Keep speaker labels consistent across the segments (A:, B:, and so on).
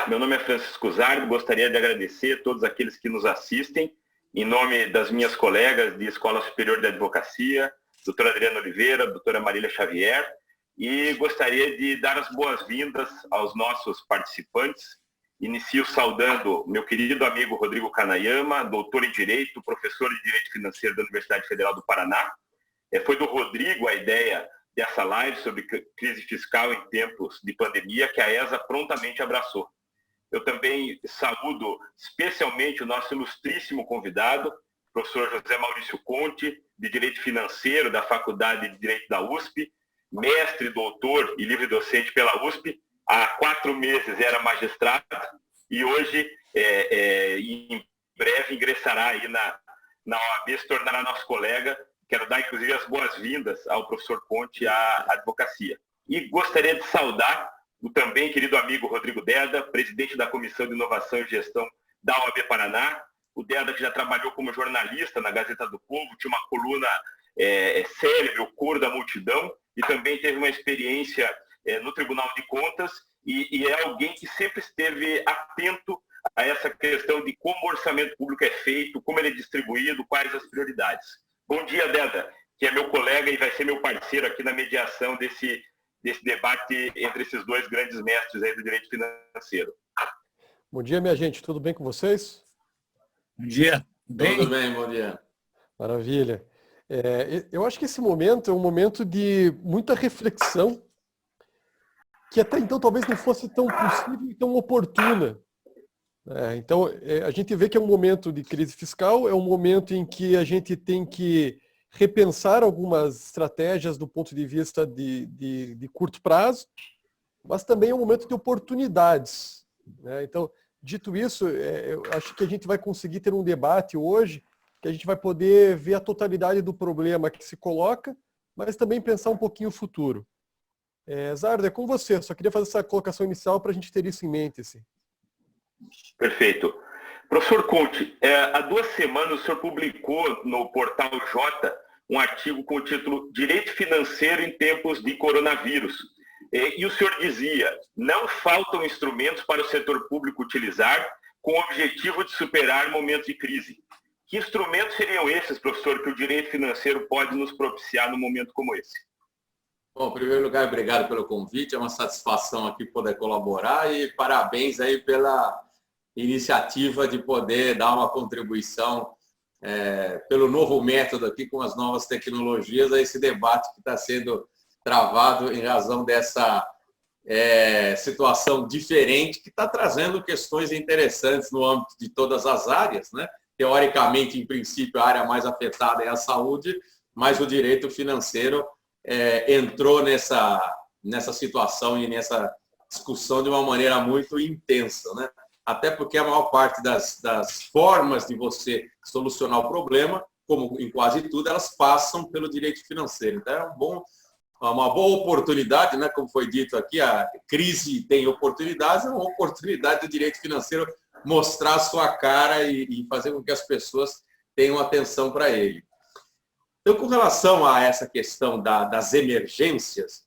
A: meu nome é Francisco Zardo, gostaria de agradecer a todos aqueles que nos assistem, em nome das minhas colegas de Escola Superior de Advocacia, doutora Adriana Oliveira, doutora Marília Xavier, e gostaria de dar as boas-vindas aos nossos participantes. Inicio saudando meu querido amigo Rodrigo Kanayama, doutor em Direito, professor de Direito Financeiro da Universidade Federal do Paraná. Foi do Rodrigo a ideia dessa live sobre crise fiscal em tempos de pandemia, que a ESA prontamente abraçou. Eu também saúdo especialmente o nosso ilustríssimo convidado, professor José Maurício Conte, de Direito Financeiro da Faculdade de Direito da USP, mestre, doutor e livre-docente pela USP. Há 4 meses era magistrado e hoje, em breve, ingressará aí na OAB, se tornará nosso colega. Quero dar, inclusive, as boas-vindas ao professor Conte à advocacia. E gostaria de saudar o também querido amigo Rodrigo Derda, presidente da Comissão de Inovação e Gestão da OAB Paraná. O Derda, que já trabalhou como jornalista na Gazeta do Povo, tinha uma coluna célebre, o Coro da Multidão, e também teve uma experiência no Tribunal de Contas, e é alguém que sempre esteve atento a essa questão de como o orçamento público é feito, como ele é distribuído, quais as prioridades. Bom dia, Derda, que é meu colega e vai ser meu parceiro aqui na mediação desse debate entre esses dois grandes mestres aí do direito financeiro.
B: Bom dia, minha gente. Tudo bem com vocês?
C: Bom dia.
D: Tudo bem, bom dia.
B: Maravilha. Eu acho que esse momento é um momento de muita reflexão, que até então talvez não fosse tão possível e tão oportuna. Então, a gente vê que é um momento de crise fiscal, é um momento em que a gente tem que repensar algumas estratégias do ponto de vista de curto prazo, mas também é um momento de oportunidades. Então, dito isso, eu acho que a gente vai conseguir ter um debate hoje que a gente vai poder ver a totalidade do problema que se coloca, mas também pensar um pouquinho o futuro. Zardo, é com você. Só queria fazer essa colocação inicial para a gente ter isso em mente. Assim.
A: Perfeito. Professor Conte, há 2 semanas o senhor publicou no portal J um artigo com o título Direito Financeiro em Tempos de Coronavírus. E o senhor dizia, não faltam instrumentos para o setor público utilizar com o objetivo de superar momentos de crise. Que instrumentos seriam esses, professor, que o direito financeiro pode nos propiciar num momento como esse?
D: Bom, em primeiro lugar, obrigado pelo convite. É uma satisfação aqui poder colaborar e parabéns aí pela iniciativa de poder dar uma contribuição pelo novo método aqui com as novas tecnologias a esse debate que está sendo travado em razão dessa situação diferente que está trazendo questões interessantes no âmbito de todas as áreas, né? Teoricamente, em princípio, a área mais afetada é a saúde, mas o direito financeiro entrou nessa situação e nessa discussão de uma maneira muito intensa, né? Até porque a maior parte das formas de você solucionar o problema, como em quase tudo, elas passam pelo direito financeiro. Então, é uma boa oportunidade, né? Como foi dito aqui, a crise tem oportunidades, é uma oportunidade do direito financeiro mostrar a sua cara e fazer com que as pessoas tenham atenção para ele. Então, com relação a essa questão das emergências,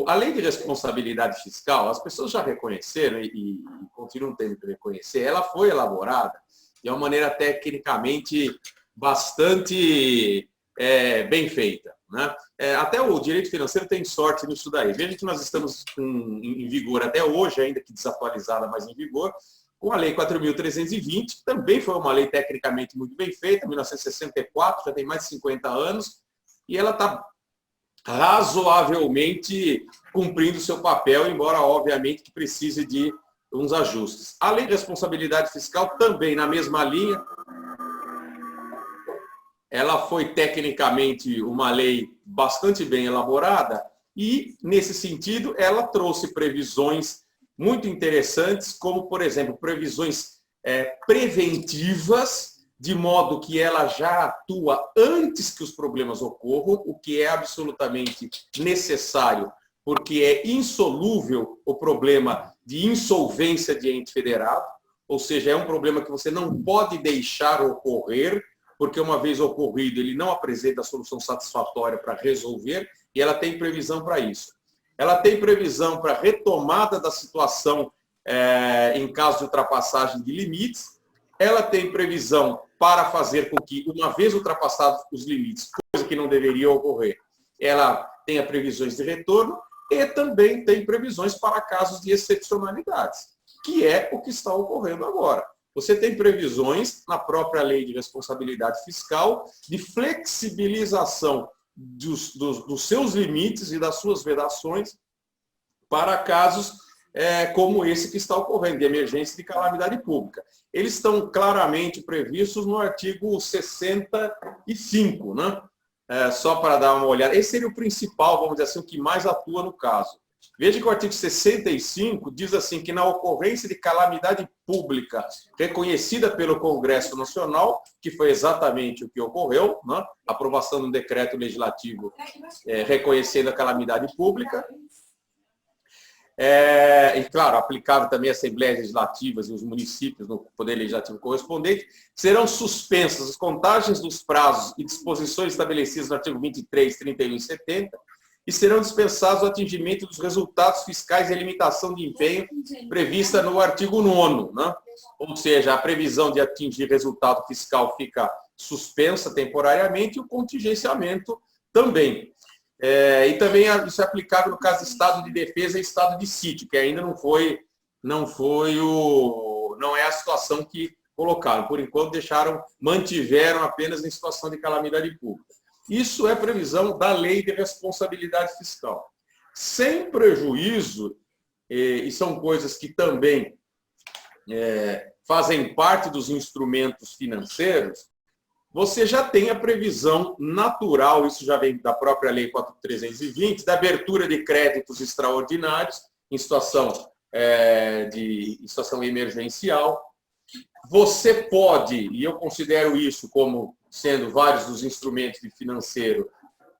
D: a lei de responsabilidade fiscal, as pessoas já reconheceram e continuam tendo que reconhecer, ela foi elaborada de uma maneira tecnicamente bastante bem feita, né? Até o direito financeiro tem sorte nisso daí. Veja que nós estamos em vigor até hoje, ainda que desatualizada, mas em vigor, com a Lei 4.320, que também foi uma lei tecnicamente muito bem feita, 1964, já tem mais de 50 anos, e ela está razoavelmente cumprindo seu papel, embora, obviamente, que precise de uns ajustes. A Lei de Responsabilidade Fiscal, também na mesma linha, ela foi tecnicamente uma lei bastante bem elaborada e, nesse sentido, ela trouxe previsões muito interessantes, como, por exemplo, previsões preventivas, de modo que ela já atua antes que os problemas ocorram, o que é absolutamente necessário, porque é insolúvel o problema de insolvência de ente federado, ou seja, é um problema que você não pode deixar ocorrer, porque uma vez ocorrido ele não apresenta solução satisfatória para resolver, e ela tem previsão para isso. Ela tem previsão para retomada da situação em caso de ultrapassagem de limites. Ela tem previsão para fazer com que, uma vez ultrapassados os limites, coisa que não deveria ocorrer, ela tenha previsões de retorno e também tem previsões para casos de excepcionalidades, que é o que está ocorrendo agora. Você tem previsões na própria Lei de Responsabilidade Fiscal de flexibilização dos seus limites e das suas vedações para casos como esse que está ocorrendo, de emergência e de calamidade pública. Eles estão claramente previstos no artigo 65, né? Só para dar uma olhada. Esse seria o principal, vamos dizer assim, o que mais atua no caso. Veja que o artigo 65 diz assim que na ocorrência de calamidade pública reconhecida pelo Congresso Nacional, que foi exatamente o que ocorreu, né? Aprovação de um decreto legislativo reconhecendo a calamidade pública, e, claro, aplicável também às assembleias legislativas e os municípios no Poder Legislativo correspondente, serão suspensas as contagens dos prazos e disposições estabelecidas no artigo 23, 31 e 70 e serão dispensados o atingimento dos resultados fiscais e a limitação de empenho prevista no artigo 9º, né? Ou seja, a previsão de atingir resultado fiscal fica suspensa temporariamente e o contingenciamento também. E também isso é aplicável no caso de estado de defesa e estado de sítio, que ainda não é a situação que colocaram. Por enquanto, mantiveram apenas em situação de calamidade pública. Isso é previsão da Lei de Responsabilidade Fiscal. Sem prejuízo, e são coisas que também fazem parte dos instrumentos financeiros, você já tem a previsão natural, isso já vem da própria Lei 4.320, da abertura de créditos extraordinários em situação emergencial. Você pode, e eu considero isso como sendo vários dos instrumentos de financeiro,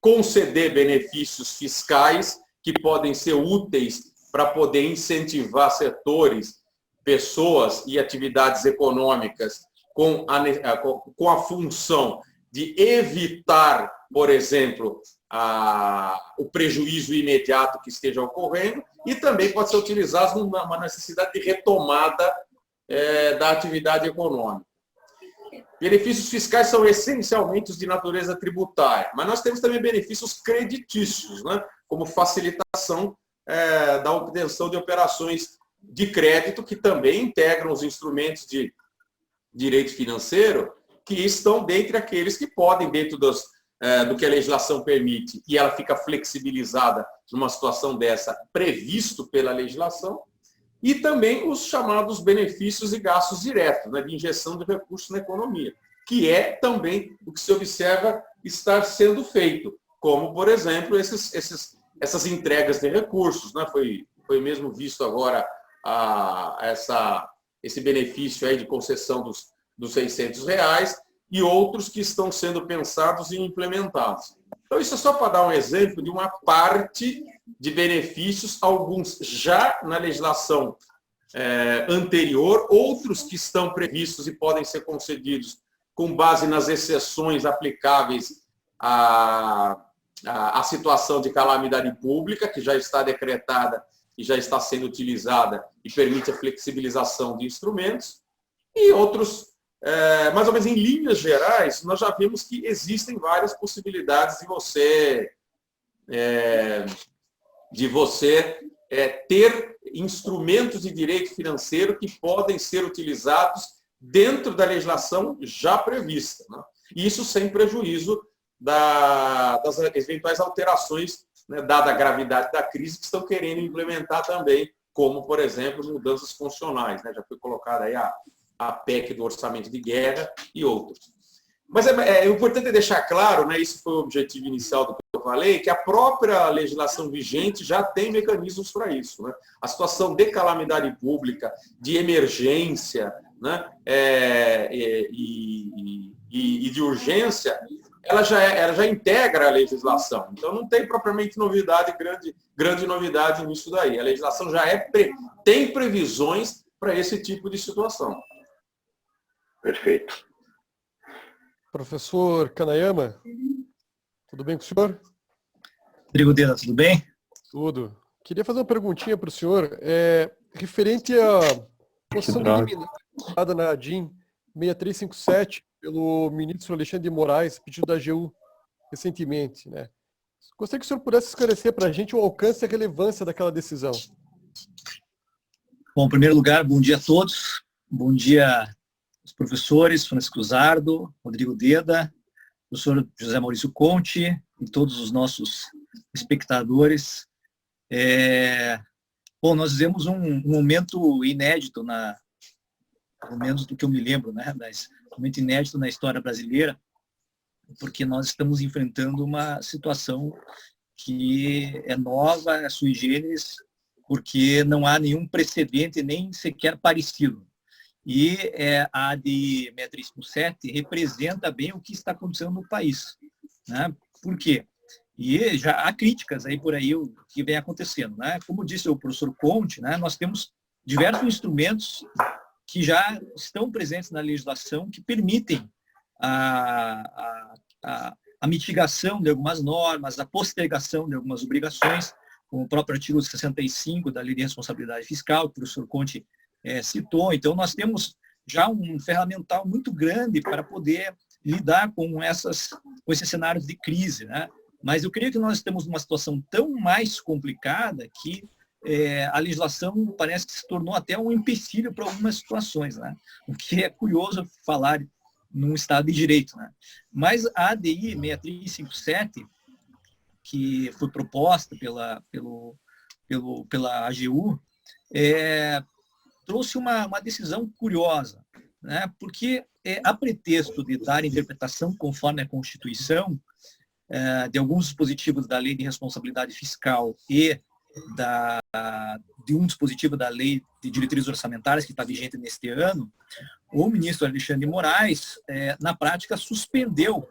D: conceder benefícios fiscais que podem ser úteis para poder incentivar setores, pessoas e atividades econômicas com a função de evitar, por exemplo, o prejuízo imediato que esteja ocorrendo e também pode ser utilizado numa necessidade de retomada da atividade econômica. Benefícios fiscais são essencialmente os de natureza tributária, mas nós temos também benefícios creditícios, né? Como facilitação da obtenção de operações de crédito, que também integram os instrumentos de direito financeiro, que estão dentre aqueles que podem, dentro do que a legislação permite, e ela fica flexibilizada numa situação dessa, previsto pela legislação, e também os chamados benefícios e gastos diretos, né, de injeção de recursos na economia, que é também o que se observa estar sendo feito, como, por exemplo, essas entregas de recursos, né, foi mesmo visto agora esse benefício aí de concessão dos R$600 e outros que estão sendo pensados e implementados. Então, isso é só para dar um exemplo de uma parte de benefícios, alguns já na legislação anterior, outros que estão previstos e podem ser concedidos com base nas exceções aplicáveis à situação de calamidade pública, que já está decretada e já está sendo utilizada e permite a flexibilização de instrumentos, e outros, mais ou menos em linhas gerais, nós já vimos que existem várias possibilidades de você ter instrumentos de direito financeiro que podem ser utilizados dentro da legislação já prevista, né? Isso sem prejuízo das eventuais alterações, né, dada a gravidade da crise, que estão querendo implementar também, como, por exemplo, mudanças funcionais, né? Já foi colocada aí a PEC do orçamento de guerra e outros. Mas é importante deixar claro, né, isso foi o objetivo inicial do que eu falei, que a própria legislação vigente já tem mecanismos para isso, né? A situação de calamidade pública, de emergência, né, e de urgência, ela já integra a legislação. Então, não tem propriamente novidade, grande novidade nisso daí. A legislação já tem previsões para esse tipo de situação.
A: Perfeito.
B: Professor Kanayama, tudo bem com o senhor?
C: Rodrigo Dena, tudo bem?
B: Tudo. Queria fazer uma perguntinha para o senhor. referente à moção de liminar dada na ADIM 6357 pelo ministro Alexandre de Moraes, pedido da AGU recentemente, né? Gostaria que o senhor pudesse esclarecer para a gente o alcance e a relevância daquela decisão.
C: Bom, em primeiro lugar, bom dia a todos. Bom dia aos professores, Francisco Zardo, Rodrigo Deda, professor José Maurício Conte e todos os nossos espectadores. Bom, nós vivemos um momento inédito, pelo menos do que eu me lembro, né? Mas um momento inédito na história brasileira, porque nós estamos enfrentando uma situação que é nova, é sui generis, porque não há nenhum precedente, nem sequer parecido. E a ADI 6357 representa bem o que está acontecendo no país, né? Por quê? E já há críticas aí por aí o que vem acontecendo, né? Como disse o professor Conte, né, nós temos diversos instrumentos que já estão presentes na legislação que permitem a mitigação de algumas normas, a postergação de algumas obrigações, como o próprio artigo 65 da Lei de Responsabilidade Fiscal, que o professor Conte citou. Então, nós temos já um ferramental muito grande para poder lidar com esses cenários de crise, né? Mas eu creio que nós estamos numa situação tão mais complicada que a legislação parece que se tornou até um empecilho para algumas situações, né? O que é curioso falar num Estado de Direito, né? Mas a ADI 6357, que foi proposta pela AGU, trouxe uma decisão curiosa, né? Porque a pretexto de dar interpretação conforme a Constituição de alguns dispositivos da Lei de Responsabilidade Fiscal e de um dispositivo da Lei de Diretrizes Orçamentárias que está vigente neste ano, o ministro Alexandre de Moraes, na prática, suspendeu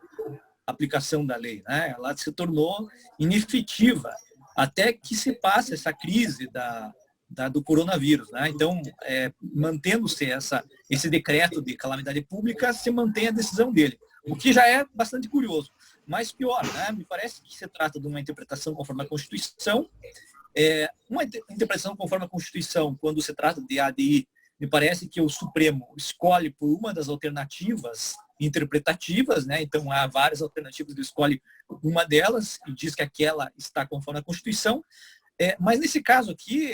C: a aplicação da lei, né? Ela se tornou inefetiva até que se passe essa crise do coronavírus, né? Então, mantendo-se esse decreto de calamidade pública, se mantém a decisão dele, o que já é bastante curioso. Mas pior, né? Me parece que se trata de uma interpretação conforme a Constituição. Uma interpretação conforme a Constituição, quando se trata de ADI, me parece que o Supremo escolhe por uma das alternativas interpretativas, né? Então há várias alternativas, ele escolhe uma delas e diz que aquela está conforme a Constituição. Mas nesse caso aqui,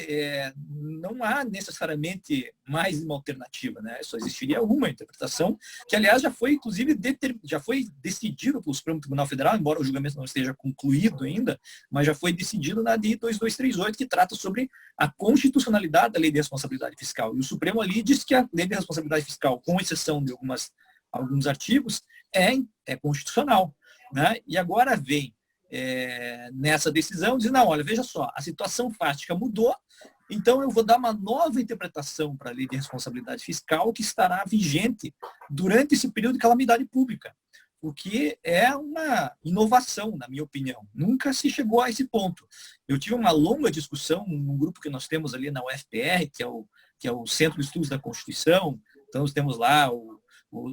C: não há necessariamente mais uma alternativa, né? Só existiria uma interpretação, que aliás já foi, inclusive, decidido pelo Supremo Tribunal Federal, embora o julgamento não esteja concluído ainda, mas já foi decidido na DI 2238, que trata sobre a constitucionalidade da Lei de Responsabilidade Fiscal. E o Supremo ali diz que a Lei de Responsabilidade Fiscal, com exceção de alguns artigos, é constitucional, né? E agora vem nessa decisão, diz, não, olha, veja só, a situação fática mudou, então eu vou dar uma nova interpretação para a Lei de Responsabilidade Fiscal que estará vigente durante esse período de calamidade pública, o que é uma inovação, na minha opinião. Nunca se chegou a esse ponto. Eu tive uma longa discussão num grupo que nós temos ali na UFPR, que é o Centro de Estudos da Constituição. Então, nós temos lá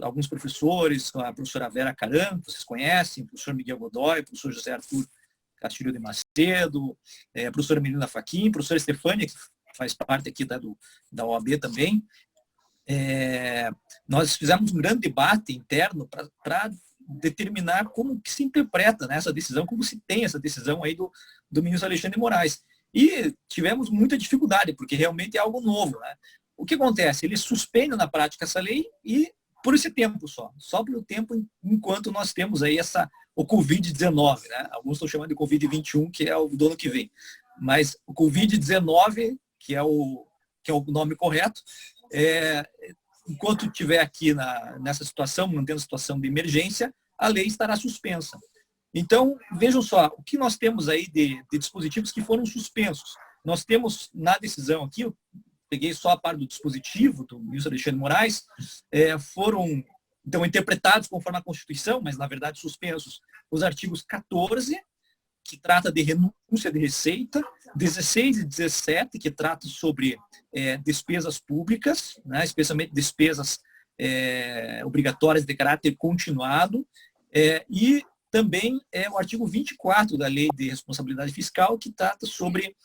C: alguns professores, a professora Vera Caram, que vocês conhecem, o professor Miguel Godoy, o professor José Arthur Castilho de Macedo, a professora Melina Fachin, a professora Estefânia, que faz parte aqui da OAB também. Nós fizemos um grande debate interno para determinar como que se interpreta, né, essa decisão, como se tem essa decisão aí do ministro Alexandre de Moraes. E tivemos muita dificuldade, porque realmente é algo novo, né? O que acontece? Eles suspendem na prática essa lei e por esse tempo só pelo tempo enquanto nós temos aí o Covid-19, né? Alguns estão chamando de Covid-21, que é o do ano que vem. Mas o Covid-19, que é o nome correto, enquanto estiver aqui nessa situação, mantendo a situação de emergência, a lei estará suspensa. Então, vejam só, o que nós temos aí de dispositivos que foram suspensos. Nós temos na decisão aqui, peguei só a parte do dispositivo do ministro Alexandre de Moraes, foram então interpretados conforme a Constituição, mas na verdade suspensos os artigos 14, que trata de renúncia de receita, 16 e 17, que trata sobre despesas públicas, né, especialmente despesas obrigatórias de caráter continuado, e também o artigo 24 da Lei de Responsabilidade Fiscal, que trata sobre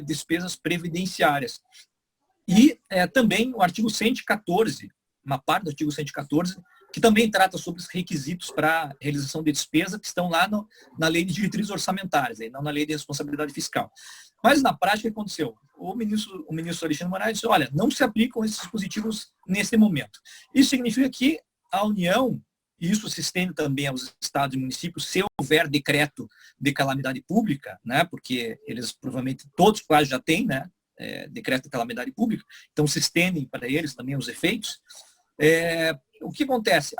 C: despesas previdenciárias. E também o artigo 114, uma parte do artigo 114, que também trata sobre os requisitos para realização de despesa que estão lá na lei de diretrizes orçamentárias, não na lei de responsabilidade fiscal. Mas na prática, o que aconteceu? O ministro Alexandre de Moraes disse, olha, não se aplicam esses dispositivos nesse momento. Isso significa que a União, e isso se estende também aos estados e municípios, se houver decreto de calamidade pública, né, porque eles provavelmente todos quase já têm, né, decreto de calamidade pública, então se estendem para eles também os efeitos. O que acontece?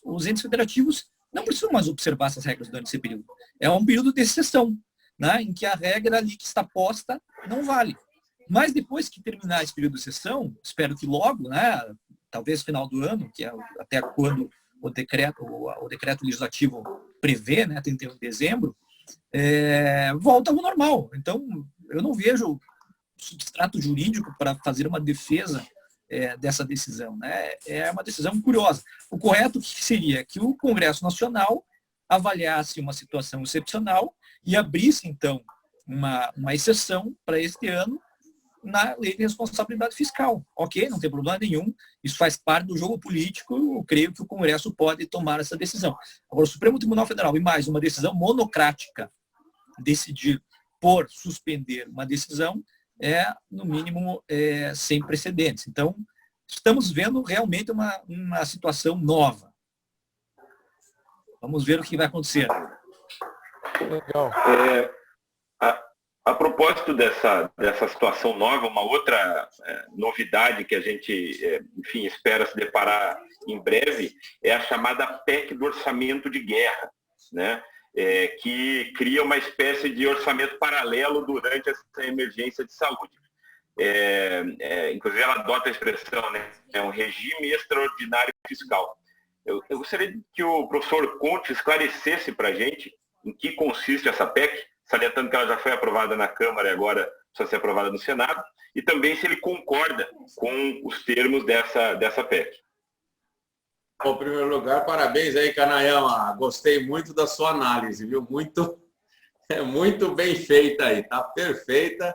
C: Os entes federativos não precisam mais observar essas regras durante esse período. É um período de exceção, né, em que a regra ali que está posta não vale. Mas depois que terminar esse período de exceção, espero que logo, né, talvez final do ano, que é até quando o decreto legislativo prevê, né, 31 de dezembro, volta ao normal. Então, eu não vejo substrato jurídico para fazer uma defesa dessa decisão, né? É uma decisão curiosa. O correto seria que o Congresso Nacional avaliasse uma situação excepcional e abrisse, então, uma exceção para este ano na lei de responsabilidade fiscal. Ok, não tem problema nenhum, isso faz parte do jogo político, eu creio que o Congresso pode tomar essa decisão. Agora, o Supremo Tribunal Federal, e mais uma decisão monocrática, decidir por suspender uma decisão, no mínimo, sem precedentes. Então, estamos vendo realmente uma situação nova. Vamos ver o que vai acontecer.
B: Legal.
A: A propósito dessa situação nova, uma outra novidade que a gente, enfim, espera se deparar em breve é a chamada PEC do orçamento de guerra, né? Que cria uma espécie de orçamento paralelo durante essa emergência de saúde. Inclusive, ela adota a expressão, né? É um regime extraordinário fiscal. Eu gostaria que o professor Conte esclarecesse para a gente em que consiste essa PEC, salientando que ela já foi aprovada na Câmara e agora precisa ser aprovada no Senado, e também se ele concorda com os termos dessa PEC.
D: Bom, em primeiro lugar, parabéns aí, Canayama. Gostei muito da sua análise, viu? Muito bem feita aí, tá perfeita.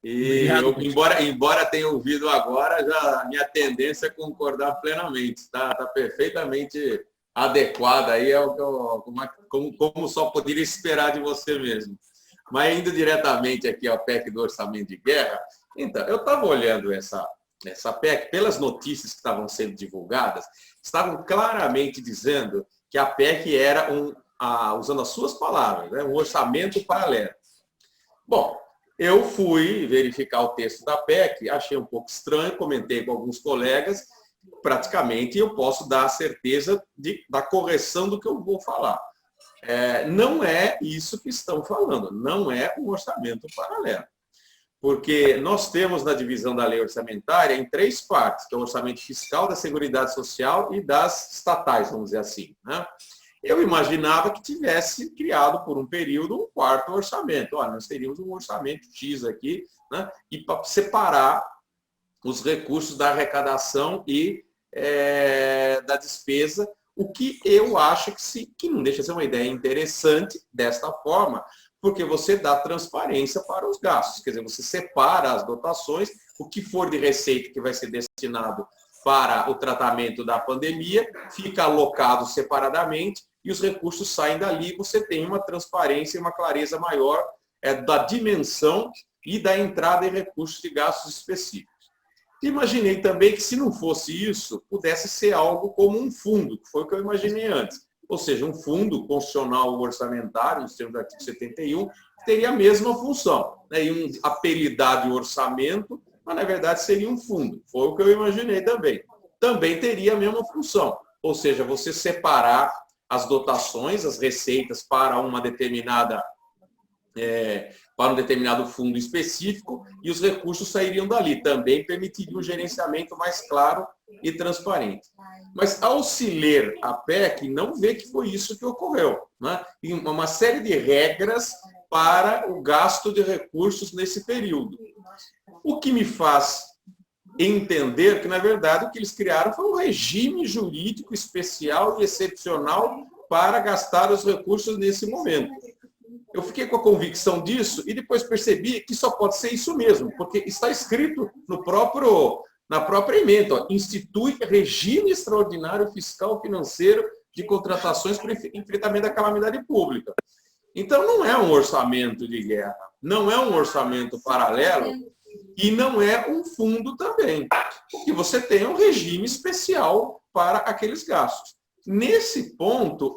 D: E eu, embora tenha ouvido agora, já a minha tendência é concordar plenamente. Tá perfeitamente adequada aí, como só poderia esperar de você mesmo. Mas indo diretamente aqui ao PEC do orçamento de guerra, então, eu estava olhando essa PEC, pelas notícias que estavam sendo divulgadas, estavam claramente dizendo que a PEC era, usando as suas palavras, né, um orçamento paralelo. Bom, eu fui verificar o texto da PEC, achei um pouco estranho, comentei com alguns colegas, praticamente eu posso dar a certeza da correção do que eu vou falar. Não é isso que estão falando, não é um orçamento paralelo. Porque nós temos na divisão da lei orçamentária em 3 partes, que é o orçamento fiscal, da Seguridade Social e das estatais, vamos dizer assim, né? Eu imaginava que tivesse criado por um período um 4º orçamento. Olha, nós teríamos um orçamento X aqui, né? E para separar os recursos da arrecadação e da despesa, o que eu acho que não deixa de ser uma ideia interessante desta forma, porque você dá transparência para os gastos, quer dizer, você separa as dotações, o que for de receita que vai ser destinado para o tratamento da pandemia, fica alocado separadamente e os recursos saem dali, você tem uma transparência e uma clareza maior da dimensão e da entrada em recursos de gastos específicos. Imaginei também que, se não fosse isso, pudesse ser algo como um fundo, que foi o que eu imaginei antes. Ou seja, um fundo constitucional orçamentário, nos termos do artigo 71, que teria a mesma função, né? E apelidar de orçamento, mas na verdade seria um fundo. Foi o que eu imaginei também. Também teria a mesma função. Ou seja, você separar as dotações, as receitas para um determinado fundo específico e os recursos sairiam dali. Também permitiria um gerenciamento mais claro e transparente. Mas, ao se ler a PEC, não vê que foi isso que ocorreu, né? E uma série de regras para o gasto de recursos nesse período. O que me faz entender que, na verdade, o que eles criaram foi um regime jurídico especial e excepcional para gastar os recursos nesse momento. eu fiquei com a convicção disso e depois percebi que só pode ser isso mesmo, porque está escrito na própria emenda, ó, institui regime extraordinário fiscal financeiro de contratações para enfrentamento da calamidade pública. Então, não é um orçamento de guerra, não é um orçamento paralelo e não é um fundo também, porque você tem um regime especial para aqueles gastos. Nesse ponto,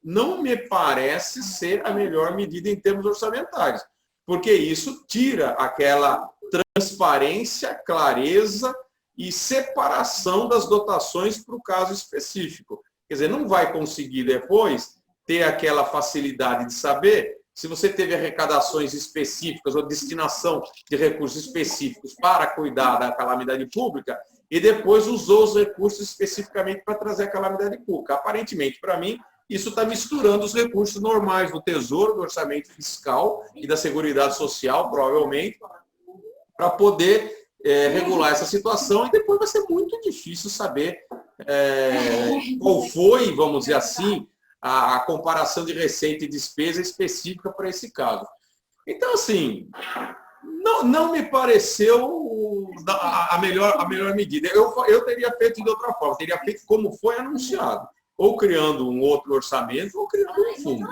D: não me parece ser a melhor medida em termos orçamentários, porque isso tira aquela transparência, clareza e separação das dotações para o caso específico. Quer dizer, não vai conseguir depois ter aquela facilidade de saber se você teve arrecadações específicas ou destinação de recursos específicos para cuidar da calamidade pública e depois usou os recursos especificamente para trazer a calamidade pública. Aparentemente, para mim, isso está misturando os recursos normais do Tesouro, do orçamento fiscal e da Seguridade Social, provavelmente, para poder regular essa situação, e depois vai ser muito difícil saber qual foi, vamos dizer assim, a comparação de receita e despesa específica para esse caso. Então, assim, não me pareceu a melhor medida. Eu teria feito de outra forma, teria feito como foi anunciado, ou criando um outro orçamento, ou criando um fundo.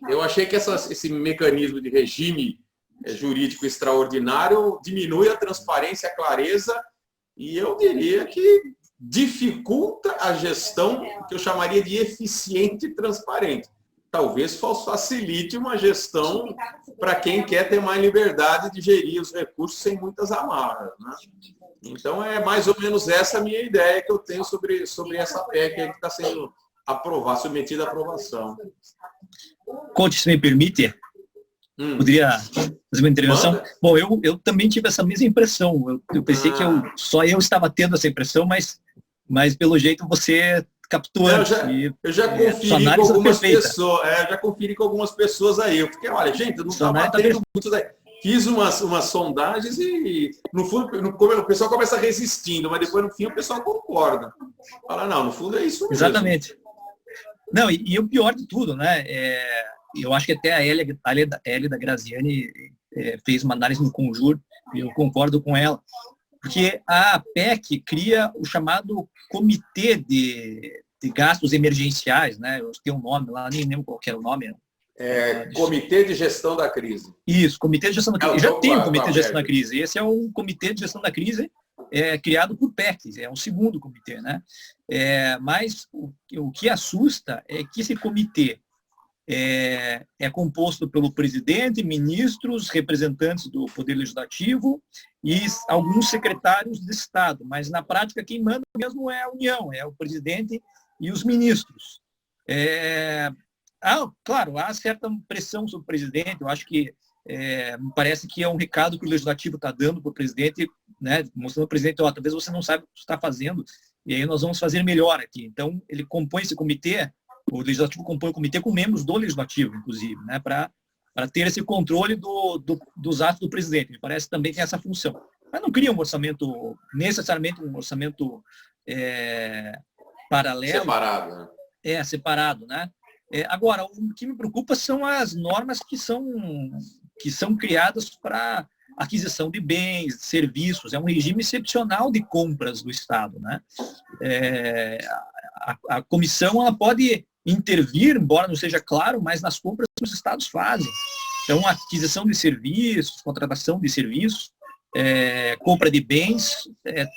D: Eu achei que esse mecanismo de regime jurídico extraordinário diminui a transparência, a clareza, e eu diria que dificulta a gestão que eu chamaria de eficiente e transparente. Talvez facilite uma gestão para quem quer ter mais liberdade de gerir os recursos sem muitas amarras, né? Então, é mais ou menos essa a minha ideia que eu tenho sobre essa PEC que está sendo submetida à aprovação.
C: Conte, se me permite, poderia fazer uma intervenção?
D: Manda.
C: Bom, eu também tive essa mesma impressão. Eu pensei que só eu estava tendo essa impressão, mas pelo jeito você captou antes.
D: Eu já conferi com algumas pessoas. Já conferi com algumas pessoas aí. Eu fiquei, olha, gente, eu não estava tendo muito daí. Fiz umas sondagens e, no fundo, o pessoal começa resistindo, mas depois, no fim, o pessoal concorda. Fala, não, no fundo é isso mesmo.
C: Exatamente. Não, e o pior de tudo, né? Eu acho que até a Hélida Graziani fez uma análise no Conjur, e eu concordo com ela, porque a PEC cria o chamado Comitê de Gastos Emergenciais, né? Eu tenho um nome lá, nem lembro qual era o nome.
D: Comitê de Gestão da Crise.
C: Isso, Comitê de Gestão da Crise. Já tem o Comitê de Gestão da Crise. Esse é o Comitê de Gestão da Crise criado por PECs, é um segundo comitê, né? Mas o que assusta é que esse comitê é composto pelo presidente, ministros, representantes do Poder Legislativo e alguns secretários de Estado, mas na prática quem manda mesmo é a União, é o presidente e os ministros. Claro, há certa pressão sobre o presidente, eu acho que me parece que é um recado que o Legislativo está dando para o presidente, né, mostrando ao presidente, talvez você não saiba o que está fazendo, e aí nós vamos fazer melhor aqui. Então, ele compõe esse comitê, o Legislativo compõe o comitê com membros do Legislativo, inclusive, né, para ter esse controle dos atos do presidente. Me parece que também tem essa função. Mas não cria um orçamento, necessariamente um orçamento paralelo.
D: Separado, né?
C: Separado, né? Agora, o que me preocupa são as normas que são criadas para aquisição de bens, serviços. É um regime excepcional de compras do Estado, né? A comissão ela pode intervir, embora não seja claro, mas nas compras que os estados fazem. Então, aquisição de serviços, contratação de serviços, compra de bens,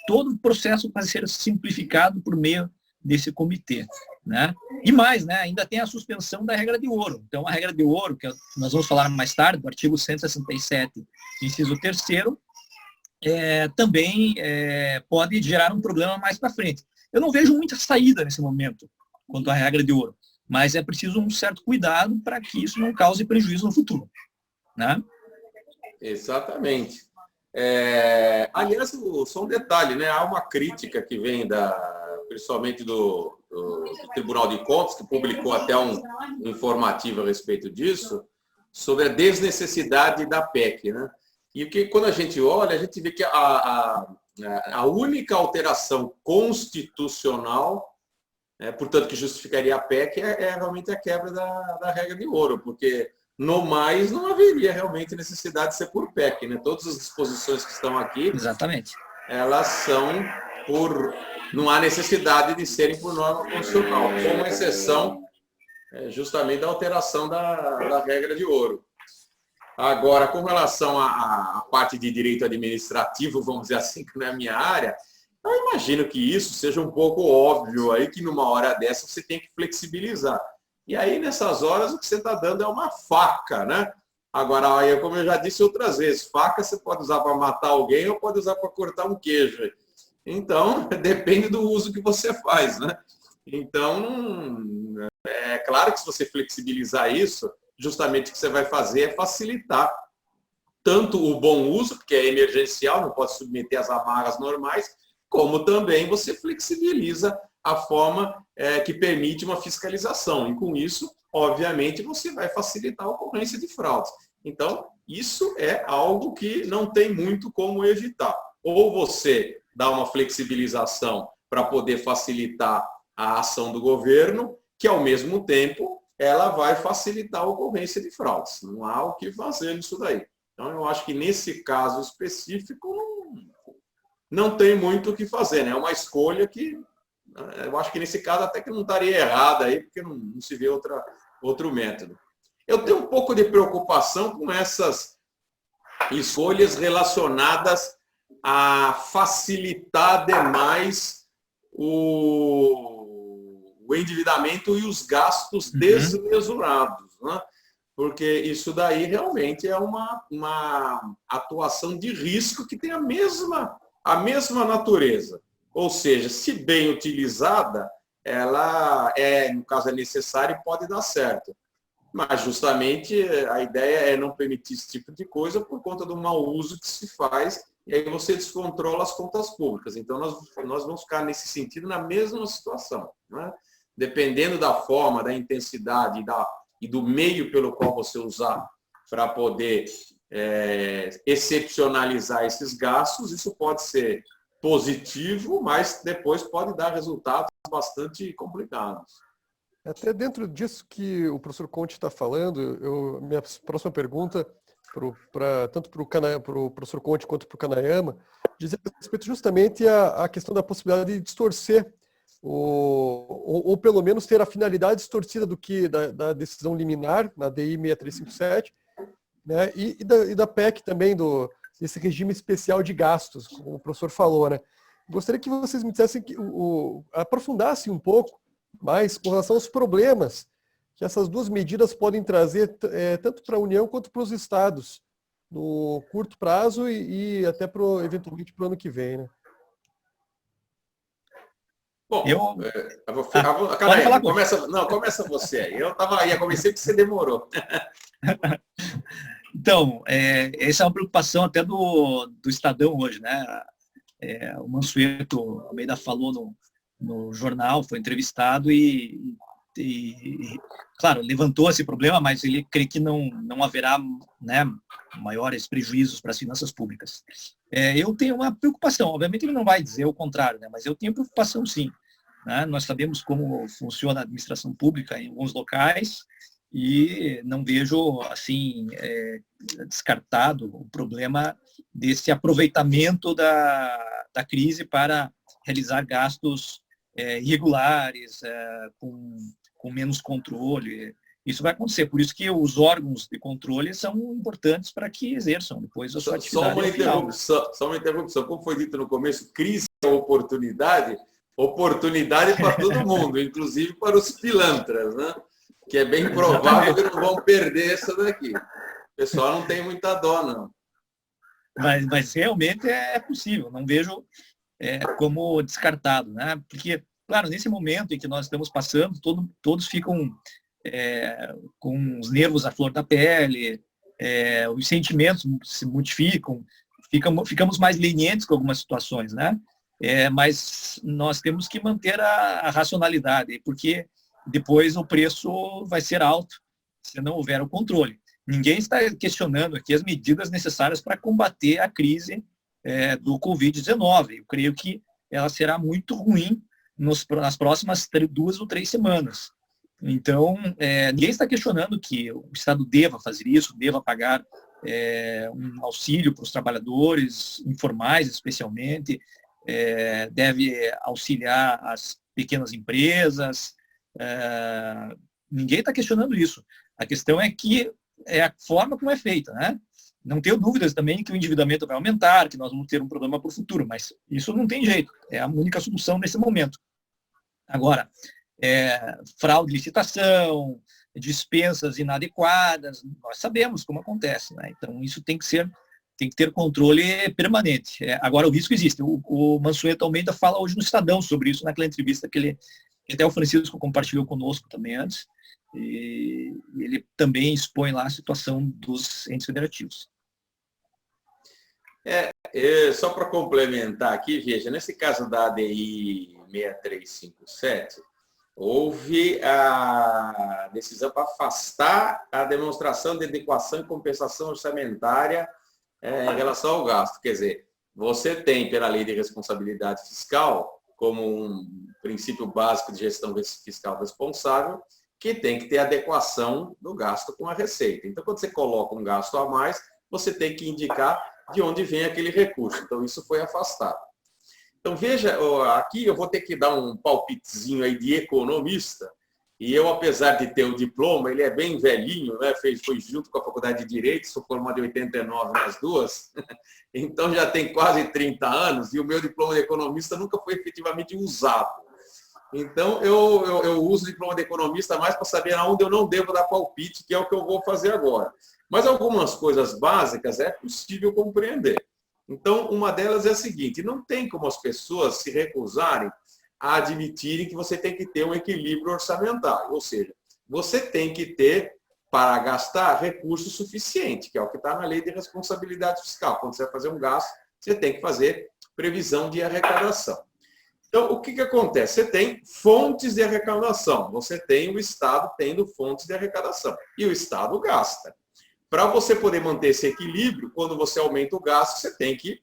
C: todo o processo vai ser simplificado por meio desse comitê, né? E mais, né? Ainda tem a suspensão da regra de ouro. Então, a regra de ouro, que nós vamos falar mais tarde, do artigo 167, inciso 3º, também pode gerar um problema mais para frente. Eu não vejo muita saída nesse momento quanto à regra de ouro, mas é preciso um certo cuidado para que isso não cause prejuízo no futuro, né?
D: Exatamente. Aliás, só um detalhe, né? Há uma crítica que vem principalmente do Tribunal de Contas, que publicou até um informativo a respeito disso, sobre a desnecessidade da PEC, né? E que quando a gente olha, a gente vê que a única alteração constitucional, portanto, que justificaria a PEC, é realmente a quebra da regra de ouro, porque no mais, não haveria realmente necessidade de ser por PEC, né? Todas as disposições que estão aqui,
C: Exatamente.
D: elas são por... Não há necessidade de serem por norma constitucional, com exceção justamente da alteração da regra de ouro. Agora, com relação à parte de direito administrativo, vamos dizer assim, que não é a minha área, eu imagino que isso seja um pouco óbvio aí, que numa hora dessa você tem que flexibilizar. E aí, nessas horas, o que você está dando é uma faca, né? Agora, aí, como eu já disse outras vezes, faca você pode usar para matar alguém ou pode usar para cortar um queijo. Então, depende do uso que você faz, né? Então, é claro que se você flexibilizar isso, justamente o que você vai fazer é facilitar tanto o bom uso, porque é emergencial, não pode submeter às amarras normais, como também você flexibiliza a forma que permite uma fiscalização. E com isso, obviamente, você vai facilitar a ocorrência de fraudes. Então, isso é algo que não tem muito como evitar. Ou você dá uma flexibilização para poder facilitar a ação do governo, que ao mesmo tempo ela vai facilitar a ocorrência de fraudes. Não há o que fazer nisso daí. Então, eu acho que nesse caso específico não tem muito o que fazer, né? É uma escolha que eu acho que nesse caso até que não estaria errada aí, porque não se vê outro método. Eu tenho um pouco de preocupação com essas escolhas relacionadas a facilitar demais o endividamento e os gastos desmesurados, né? Porque isso daí realmente é uma atuação de risco que tem a mesma natureza. Ou seja, se bem utilizada, ela no caso é necessária e pode dar certo. Mas justamente a ideia é não permitir esse tipo de coisa por conta do mau uso que se faz, e aí você descontrola as contas públicas. Então nós vamos ficar nesse sentido na mesma situação, né? Dependendo da forma, da intensidade e do meio pelo qual você usar para poder excepcionalizar esses gastos, isso pode ser positivo, mas depois pode dar resultados bastante complicados.
B: Até dentro disso que o professor Conte está falando, minha próxima pergunta, tanto para o professor Conte quanto para o Kanayama, diz respeito justamente à questão da possibilidade de distorcer, ou pelo menos ter a finalidade distorcida da decisão liminar, na DI 6357, né, e da PEC também, desse regime especial de gastos, como o professor falou, né? Gostaria que vocês me dissessem, aprofundassem um pouco mais com relação aos problemas que essas duas medidas podem trazer, tanto para a União quanto para os estados, no curto prazo e até eventualmente para o ano que vem, né?
D: Bom, começa você aí. Ia começar porque você demorou.
C: Então, essa é uma preocupação até do Estadão hoje, né? O Mansueto Almeida falou no jornal, foi entrevistado e, claro, levantou esse problema, mas ele crê que não haverá, né, maiores prejuízos para as finanças públicas. Eu tenho uma preocupação, obviamente ele não vai dizer o contrário, né, mas eu tenho preocupação sim, né? Nós sabemos como funciona a administração pública em alguns locais e não vejo assim descartado o problema desse aproveitamento da crise para realizar gastos irregulares, com menos controle. Isso vai acontecer, por isso que os órgãos de controle são importantes para que exerçam depois a sua atividade.
D: Só uma interrupção. Como foi dito no começo, crise é oportunidade para todo mundo, inclusive para os pilantras, né? Que é bem provável que não vão perder essa daqui. O pessoal não tem muita dó, não.
C: Mas realmente é possível, não vejo como descartado, né? Porque, claro, nesse momento em que nós estamos passando, todos ficam com os nervos à flor da pele, os sentimentos se modificam, ficamos mais lenientes com algumas situações, né? Mas nós temos que manter a racionalidade, porque depois o preço vai ser alto se não houver o controle. Ninguém está questionando aqui as medidas necessárias para combater a crise do Covid-19. Eu creio que ela será muito ruim nas próximas 2 ou 3 semanas. Então, ninguém está questionando que o Estado deva fazer isso, deva pagar um auxílio para os trabalhadores informais, especialmente, deve auxiliar as pequenas empresas. Ninguém está questionando isso. A questão é que é a forma como é feita, né? Não tenho dúvidas também que o endividamento vai aumentar, que nós vamos ter um problema para o futuro, mas isso não tem jeito. É a única solução nesse momento. Agora, fraude de licitação, dispensas inadequadas, nós sabemos como acontece, né? Então, isso tem que ter controle permanente. Agora, o risco existe. O Mansueto Almeida fala hoje no Estadão sobre isso, naquela entrevista que até o Francisco compartilhou conosco também antes, e ele também expõe lá a situação dos entes federativos.
D: Só para complementar aqui, veja, nesse caso da ADI 6357, houve a decisão para afastar a demonstração de adequação e compensação orçamentária em relação ao gasto. Quer dizer, você tem, pela lei de responsabilidade fiscal, como um princípio básico de gestão fiscal responsável, que tem que ter adequação do gasto com a receita. Então, quando você coloca um gasto a mais, você tem que indicar de onde vem aquele recurso. Então, isso foi afastado. Então, veja, aqui eu vou ter que dar um palpitezinho aí de economista, e eu, apesar de ter o diploma, ele é bem velhinho, né? Foi junto com a Faculdade de Direito, sou formado em 89 nas duas, então já tem quase 30 anos, e o meu diploma de economista nunca foi efetivamente usado. Então, eu uso o diploma de economista mais para saber aonde eu não devo dar palpite, que é o que eu vou fazer agora. Mas algumas coisas básicas é possível compreender. Então, uma delas é a seguinte: não tem como as pessoas se recusarem a admitirem que você tem que ter um equilíbrio orçamentário. Ou seja, você tem que ter, para gastar, recurso suficiente, que é o que está na lei de responsabilidade fiscal. Quando você vai fazer um gasto, você tem que fazer previsão de arrecadação. Então, o que acontece? Você tem fontes de arrecadação. Você tem o Estado tendo fontes de arrecadação. E o Estado gasta. Para você poder manter esse equilíbrio, quando você aumenta o gasto, você tem que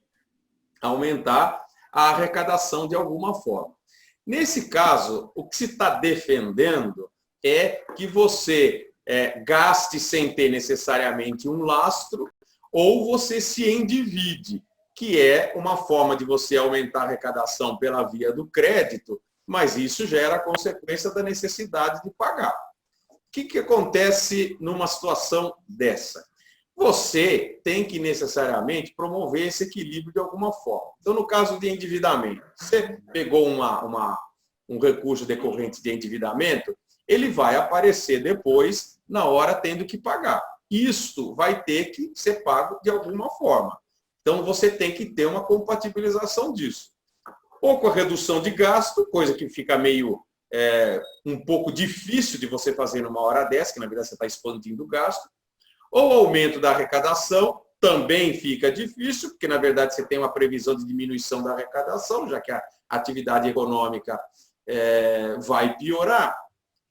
D: aumentar a arrecadação de alguma forma. Nesse caso, o que se está defendendo é que você gaste sem ter necessariamente um lastro, ou você se endivide, que é uma forma de você aumentar a arrecadação pela via do crédito, mas isso gera a consequência da necessidade de pagar. O que acontece numa situação dessa? Você tem que necessariamente promover esse equilíbrio de alguma forma. Então, no caso de endividamento, você pegou um recurso decorrente de endividamento, ele vai aparecer depois, na hora, tendo que pagar. Isto vai ter que ser pago de alguma forma. Então, você tem que ter uma compatibilização disso. Ou com a redução de gasto, coisa que fica meio um pouco difícil de você fazer numa hora dessa, que na verdade você está expandindo o gasto. Ou aumento da arrecadação, também fica difícil, porque na verdade você tem uma previsão de diminuição da arrecadação, já que a atividade econômica vai piorar.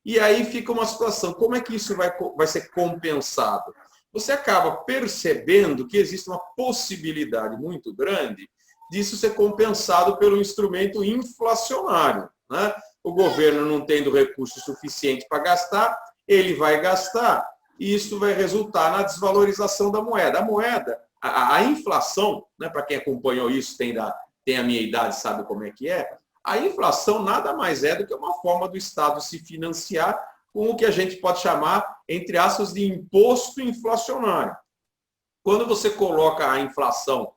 D: E aí fica uma situação, como é que isso vai ser compensado? Você acaba percebendo que existe uma possibilidade muito grande disso ser compensado pelo instrumento inflacionário, né? O governo não tendo recurso suficiente para gastar, ele vai gastar, e isso vai resultar na desvalorização da moeda. A moeda, a inflação, né, para quem acompanhou isso, tem a minha idade, sabe como é que é, a inflação nada mais é do que uma forma do Estado se financiar com o que a gente pode chamar, entre aspas, de imposto inflacionário. Quando você coloca a inflação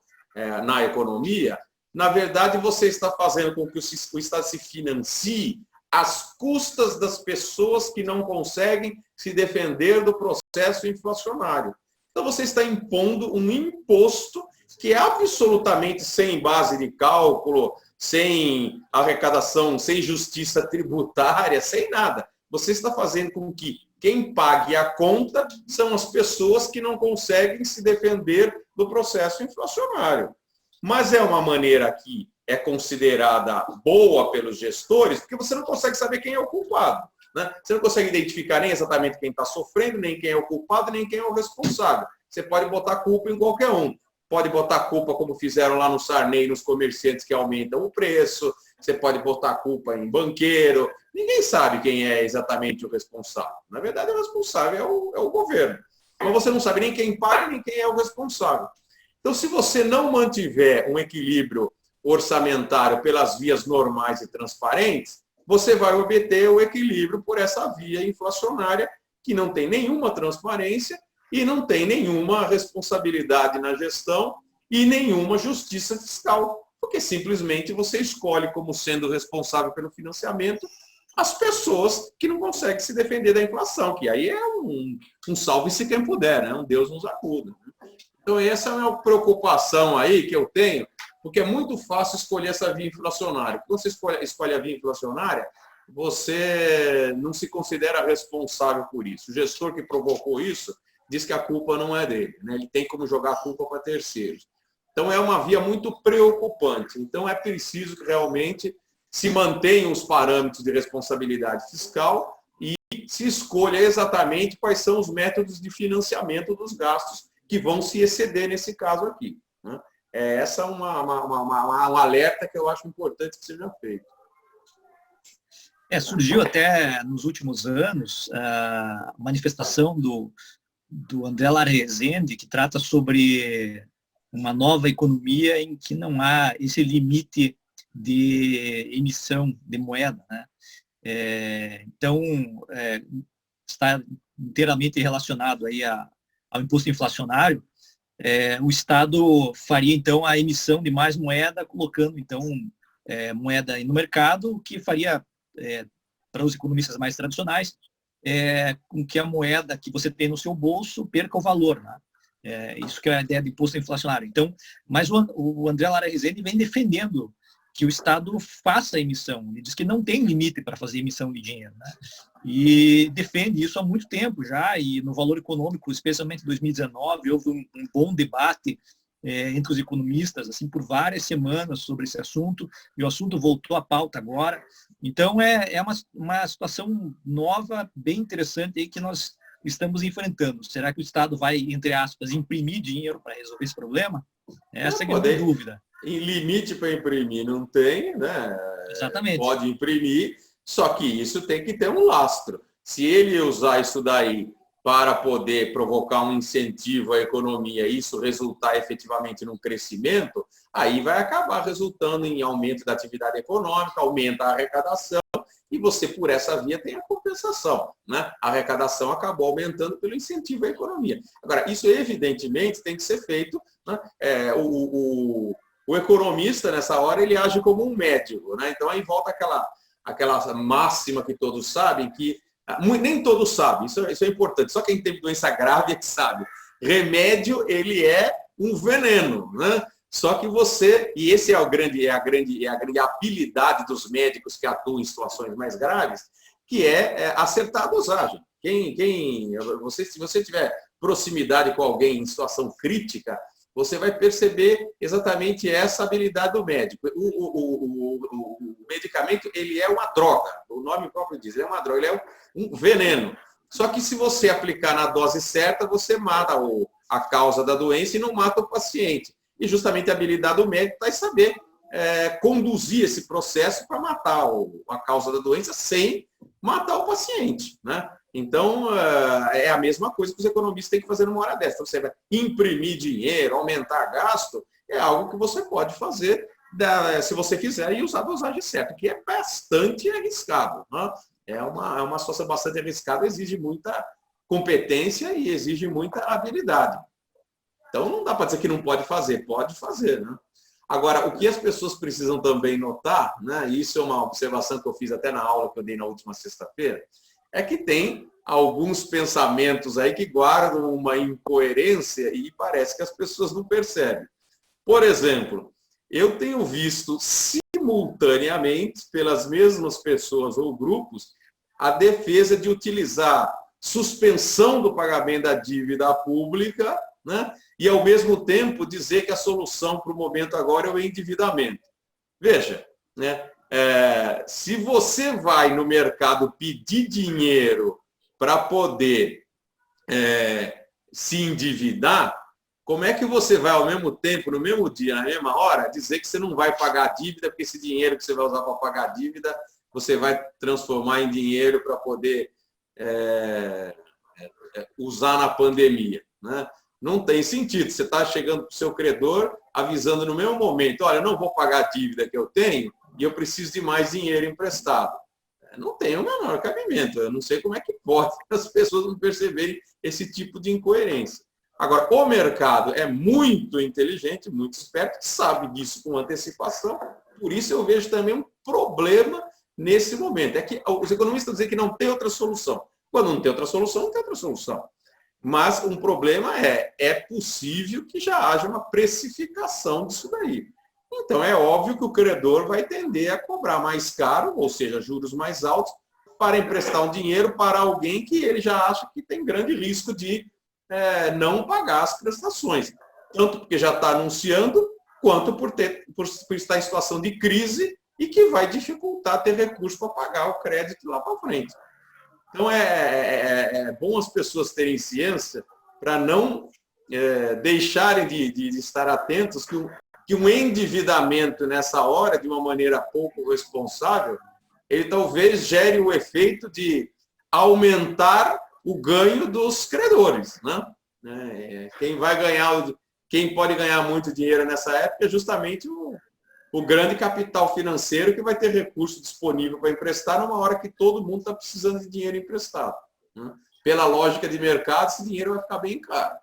D: na economia, na verdade, você está fazendo com que o Estado se financie às custas das pessoas que não conseguem se defender do processo inflacionário. Então, você está impondo um imposto que é absolutamente sem base de cálculo, sem arrecadação, sem justiça tributária, sem nada. Você está fazendo com que quem pague a conta são as pessoas que não conseguem se defender do processo inflacionário. Mas é uma maneira que é considerada boa pelos gestores, porque você não consegue saber quem é o culpado, né? Você não consegue identificar nem exatamente quem está sofrendo, nem quem é o culpado, nem quem é o responsável. Você pode botar culpa em qualquer um. pode botar a culpa, como fizeram lá no Sarney, nos comerciantes que aumentam o preço, você pode botar a culpa em banqueiro. Ninguém sabe quem é exatamente o responsável. Na verdade, o responsável é o governo. Mas você não sabe nem quem paga, nem quem é o responsável. Então, se você não mantiver um equilíbrio orçamentário pelas vias normais e transparentes, você vai obter o equilíbrio por essa via inflacionária que não tem nenhuma transparência e não tem nenhuma responsabilidade na gestão e nenhuma justiça fiscal, porque simplesmente você escolhe como sendo responsável pelo financiamento as pessoas que não conseguem se defender da inflação, que aí é um salve-se quem puder, né? Um Deus nos acuda. Então, essa é a minha preocupação aí que eu tenho, porque é muito fácil escolher essa via inflacionária. Quando você escolhe a via inflacionária, você não se considera responsável por isso. O gestor que provocou isso diz que a culpa não é dele, né? Ele tem como jogar a culpa para terceiros. Então, é uma via muito preocupante. Então, é preciso que realmente se mantenham os parâmetros de responsabilidade fiscal e se escolha exatamente quais são os métodos de financiamento dos gastos que vão se exceder nesse caso aqui, né? Essa é um alerta que eu acho importante que seja feito.
C: Surgiu até nos últimos anos a manifestação do André Lara Rezende, que trata sobre uma nova economia em que não há esse limite de emissão de moeda, né? Então, está inteiramente relacionado aí ao imposto inflacionário. O Estado faria, então, a emissão de mais moeda, colocando, então, moeda no mercado, o que faria, para os economistas mais tradicionais, com que a moeda que você tem no seu bolso perca o valor, né? Isso que é a ideia de imposto inflacionário. Então, mas o André Lara Rezende vem defendendo que o Estado faça a emissão. Ele diz que não tem limite para fazer emissão de dinheiro, né? E defende isso há muito tempo já, e no Valor Econômico, especialmente em 2019, houve um bom debate entre os economistas, assim, por várias semanas sobre esse assunto, e o assunto voltou à pauta agora. Então, é uma situação nova, bem interessante aí que nós estamos enfrentando. Será que o Estado vai, entre aspas, imprimir dinheiro para resolver esse problema? Essa é a grande dúvida.
D: Em limite para imprimir não tem, né?
C: Exatamente.
D: Pode imprimir, só que isso tem que ter um lastro. Se ele usar isso daí para poder provocar um incentivo à economia e isso resultar efetivamente num crescimento, aí vai acabar resultando em aumento da atividade econômica, aumenta a arrecadação, e você, por essa via, tem a compensação, né? A arrecadação acabou aumentando pelo incentivo à economia. Agora, isso evidentemente tem que ser feito, né? O economista, nessa hora, ele age como um médico, né? Então, aí volta aquela máxima que todos sabem, que nem todos sabem, isso é importante, só quem tem doença grave é que sabe. Remédio, ele é um veneno, né? Só que você, e esse é a grande habilidade dos médicos que atuam em situações mais graves, que é acertar a dosagem. Se você tiver proximidade com alguém em situação crítica, você vai perceber exatamente essa habilidade do médico. O medicamento, ele é uma droga, o nome próprio diz, ele é uma droga, ele é um veneno. Só que se você aplicar na dose certa, você mata a causa da doença e não mata o paciente. E justamente a habilidade do médico está em saber conduzir esse processo para matar a causa da doença sem matar o paciente, né? Então, é a mesma coisa que os economistas têm que fazer numa hora dessa. Então, você vai imprimir dinheiro, aumentar gasto, é algo que você pode fazer se você quiser e usar a dosagem certa, que é bastante arriscado, né? É uma situação bastante arriscada, exige muita competência e exige muita habilidade. Então, não dá para dizer que não pode fazer, né? Agora, o que as pessoas precisam também notar, né, e isso é uma observação que eu fiz até na aula que eu dei na última sexta-feira, é que tem alguns pensamentos aí que guardam uma incoerência e parece que as pessoas não percebem. Por exemplo, eu tenho visto simultaneamente, pelas mesmas pessoas ou grupos, a defesa de utilizar suspensão do pagamento da dívida pública, né, e, ao mesmo tempo, dizer que a solução para o momento agora é o endividamento. Veja, né, se você vai no mercado pedir dinheiro para poder se endividar, Como é que você vai, ao mesmo tempo, no mesmo dia, na mesma hora, dizer que você não vai pagar a dívida, porque esse dinheiro que você vai usar para pagar a dívida, você vai transformar em dinheiro para poder usar na pandemia, né? Não tem sentido. Você está chegando para o seu credor, avisando no mesmo momento, olha, eu não vou pagar a dívida que eu tenho e eu preciso de mais dinheiro emprestado. Não tem o menor cabimento. Eu não sei como é que pode as pessoas não perceberem esse tipo de incoerência. Agora, o mercado é muito inteligente, muito esperto, que sabe disso com antecipação. Por isso eu vejo também um problema nesse momento. É que os economistas dizem que não tem outra solução. Quando não tem outra solução, não tem outra solução. Mas um problema é possível que já haja uma precificação disso daí. Então, é óbvio que o credor vai tender a cobrar mais caro, ou seja, juros mais altos, para emprestar um dinheiro para alguém que ele já acha que tem grande risco de não pagar as prestações. Tanto porque já está anunciando, quanto por estar em situação de crise e que vai dificultar ter recurso para pagar o crédito lá para frente. Então, é bom as pessoas terem ciência para não deixarem de estar atentos que um endividamento nessa hora, de uma maneira pouco responsável, ele talvez gere o efeito de aumentar o ganho dos credores, né? Quem pode ganhar muito dinheiro nessa época é justamente o grande capital financeiro que vai ter recurso disponível para emprestar numa hora que todo mundo está precisando de dinheiro emprestado, né? Pela lógica de mercado, esse dinheiro vai ficar bem caro.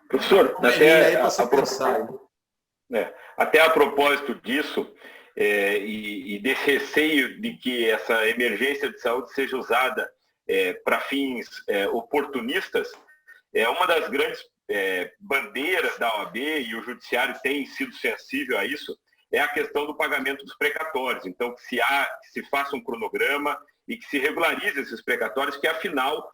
A: Professor,
D: até
A: a propósito disso, e desse receio de que essa emergência de saúde seja usada para fins oportunistas, uma das grandes bandeiras da OAB, e o Judiciário tem sido sensível a isso, é a questão do pagamento dos precatórios. Então, que se faça um cronograma e que se regularize esses precatórios, que afinal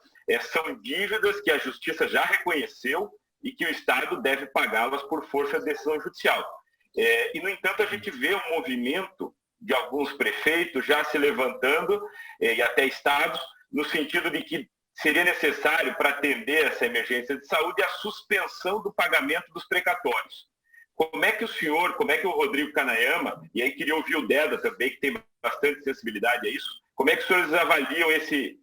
A: são dívidas que a Justiça já reconheceu e que o Estado deve pagá-las por força de decisão judicial. E, no entanto, a gente vê um movimento de alguns prefeitos já se levantando, e até estados, no sentido de que seria necessário, para atender essa emergência de saúde, a suspensão do pagamento dos precatórios. Como é que o Rodrigo Canayama, e aí queria ouvir o Deda também, que tem bastante sensibilidade a isso, como é que os senhores avaliam esse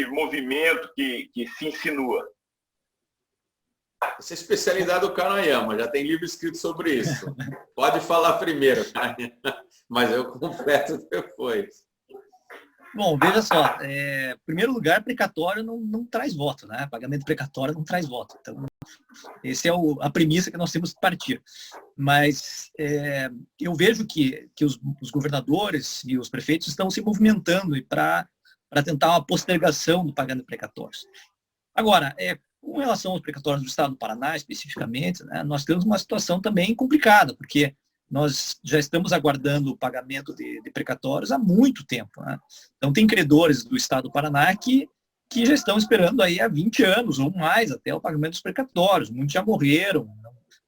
A: movimento que se insinua?
D: Essa é a especialidade do Canayama, já tem livro escrito sobre isso. Pode falar primeiro, Canayama, mas eu completo depois.
C: Bom, veja só, em primeiro lugar, precatório não traz voto, né? Pagamento precatório não traz voto. Então, essa é a premissa que nós temos que partir. Mas eu vejo que os governadores e os prefeitos estão se movimentando para tentar uma postergação do pagamento de precatórios. Agora, com relação aos precatórios do Estado do Paraná, especificamente, né, nós temos uma situação também complicada, porque nós já estamos aguardando o pagamento de precatórios há muito tempo, né? Então, tem credores do Estado do Paraná que já estão esperando aí há 20 anos ou mais até o pagamento dos precatórios. Muitos já morreram,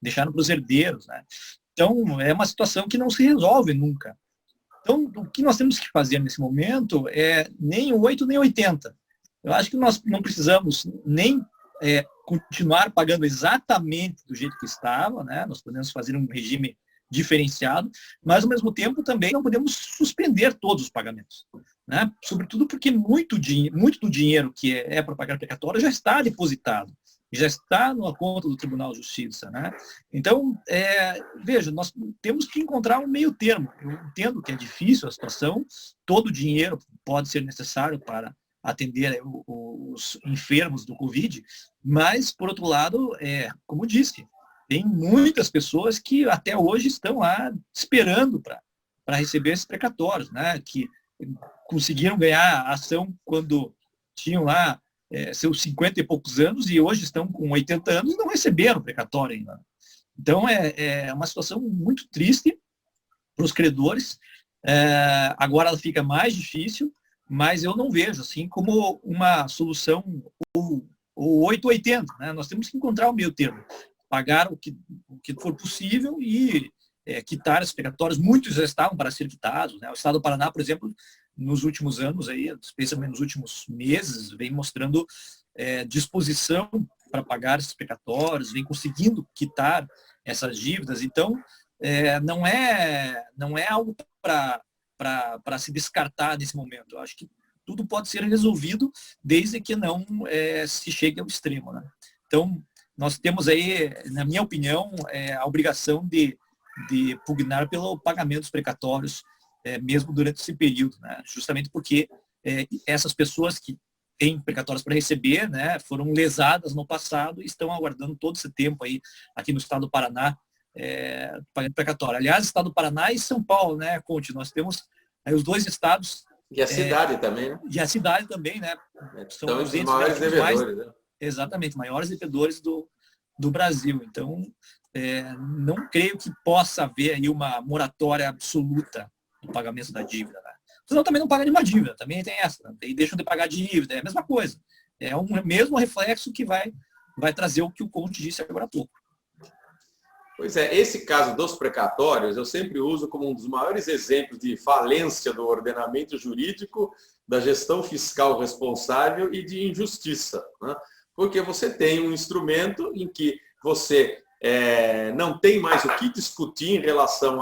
C: deixaram para os herdeiros, né? Então, é uma situação que não se resolve nunca. Então, o que nós temos que fazer nesse momento é nem 8 nem 80. Eu acho que nós não precisamos nem continuar pagando exatamente do jeito que estava, né? Nós podemos fazer um regime diferenciado, mas ao mesmo tempo também não podemos suspender todos os pagamentos, né? Sobretudo porque muito do dinheiro que é para pagar precatório já está depositado, já está na conta do Tribunal de Justiça, né? Então, veja, nós temos que encontrar um meio termo. Eu entendo que é difícil a situação, todo o dinheiro pode ser necessário para atender os enfermos do Covid, mas, por outro lado, como eu disse, tem muitas pessoas que até hoje estão lá esperando para receber esses precatórios, né? Que conseguiram ganhar a ação quando tinham lá seus 50 e poucos anos e hoje estão com 80 anos e não receberam precatório ainda. Então, é uma situação muito triste para os credores. Agora ela fica mais difícil, mas eu não vejo assim como uma solução ou 880, né? Nós temos que encontrar o meio termo. Pagar o que for possível e quitar esses precatórios. Muitos já estavam para ser quitados, né? O Estado do Paraná, por exemplo, nos últimos anos, aí, especialmente nos últimos meses, vem mostrando disposição para pagar esses precatórios, vem conseguindo quitar essas dívidas. Então, não é algo para se descartar nesse momento. Eu acho que tudo pode ser resolvido desde que não se chegue ao extremo, né? Então, nós temos aí, na minha opinião, a obrigação de pugnar pelo pagamento dos precatórios, mesmo durante esse período, né? Justamente porque essas pessoas que têm precatórios para receber, né, foram lesadas no passado e estão aguardando todo esse tempo aí aqui no estado do Paraná, pagando precatório. Aliás, estado do Paraná e São Paulo, né, Conte? Nós temos aí os dois estados.
D: E a cidade também, né?
C: E a cidade também, né?
D: São os maiores devedores, né?
C: Exatamente, maiores devedores do Brasil. Então, não creio que possa haver aí uma moratória absoluta no pagamento da dívida, né? Senão também não paga nenhuma dívida, também tem essa, né? E deixam de pagar dívida, é a mesma coisa. É o mesmo reflexo que vai trazer o que o Conte disse agora há pouco.
D: Pois é, esse caso dos precatórios eu sempre uso como um dos maiores exemplos de falência do ordenamento jurídico, da gestão fiscal responsável e de injustiça, né? Porque você tem um instrumento em que você não tem mais o que discutir em relação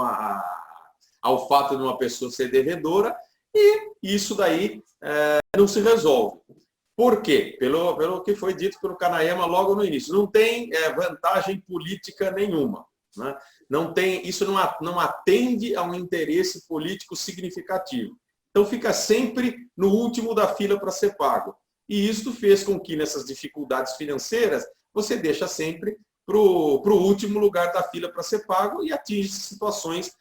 D: ao fato de uma pessoa ser devedora e isso daí não se resolve. Por quê? Pelo que foi dito pelo Kanayama logo no início. Não tem vantagem política nenhuma, né? Isso não atende a um interesse político significativo. Então fica sempre no último da fila para ser pago. E isso fez com que nessas dificuldades financeiras você deixa sempre para o último lugar da fila para ser pago e atinge situações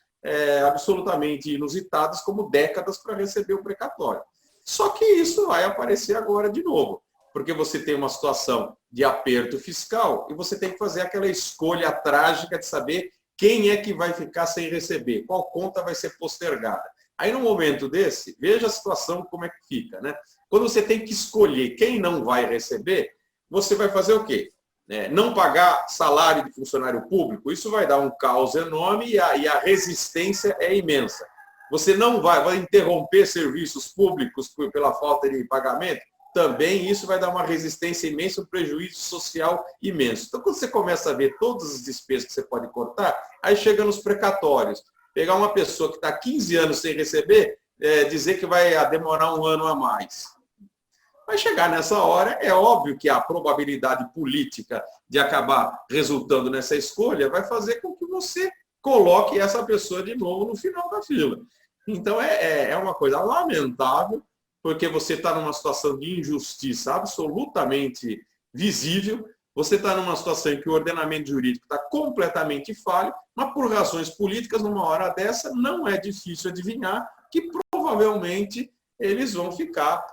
D: absolutamente inusitadas, como décadas para receber o precatório. Só que isso vai aparecer agora de novo, porque você tem uma situação de aperto fiscal e você tem que fazer aquela escolha trágica de saber quem é que vai ficar sem receber, qual conta vai ser postergada. Aí, no momento desse, veja a situação como é que fica, né? Quando você tem que escolher quem não vai receber, você vai fazer o quê? Não pagar salário de funcionário público, isso vai dar um caos enorme e a resistência é imensa. Você não vai interromper serviços públicos pela falta de pagamento, também isso vai dar uma resistência imensa, um prejuízo social imenso. Então, quando você começa a ver todas as despesas que você pode cortar, aí chega nos precatórios. Pegar uma pessoa que está 15 anos sem receber, dizer que vai demorar um ano a mais. Vai chegar nessa hora, é óbvio que a probabilidade política de acabar resultando nessa escolha vai fazer com que você coloque essa pessoa de novo no final da fila. Então, é uma coisa lamentável, porque você está numa situação de injustiça absolutamente visível, você está numa situação em que o ordenamento jurídico está completamente falho, mas por razões políticas, numa hora dessa, não é difícil adivinhar que provavelmente eles vão ficar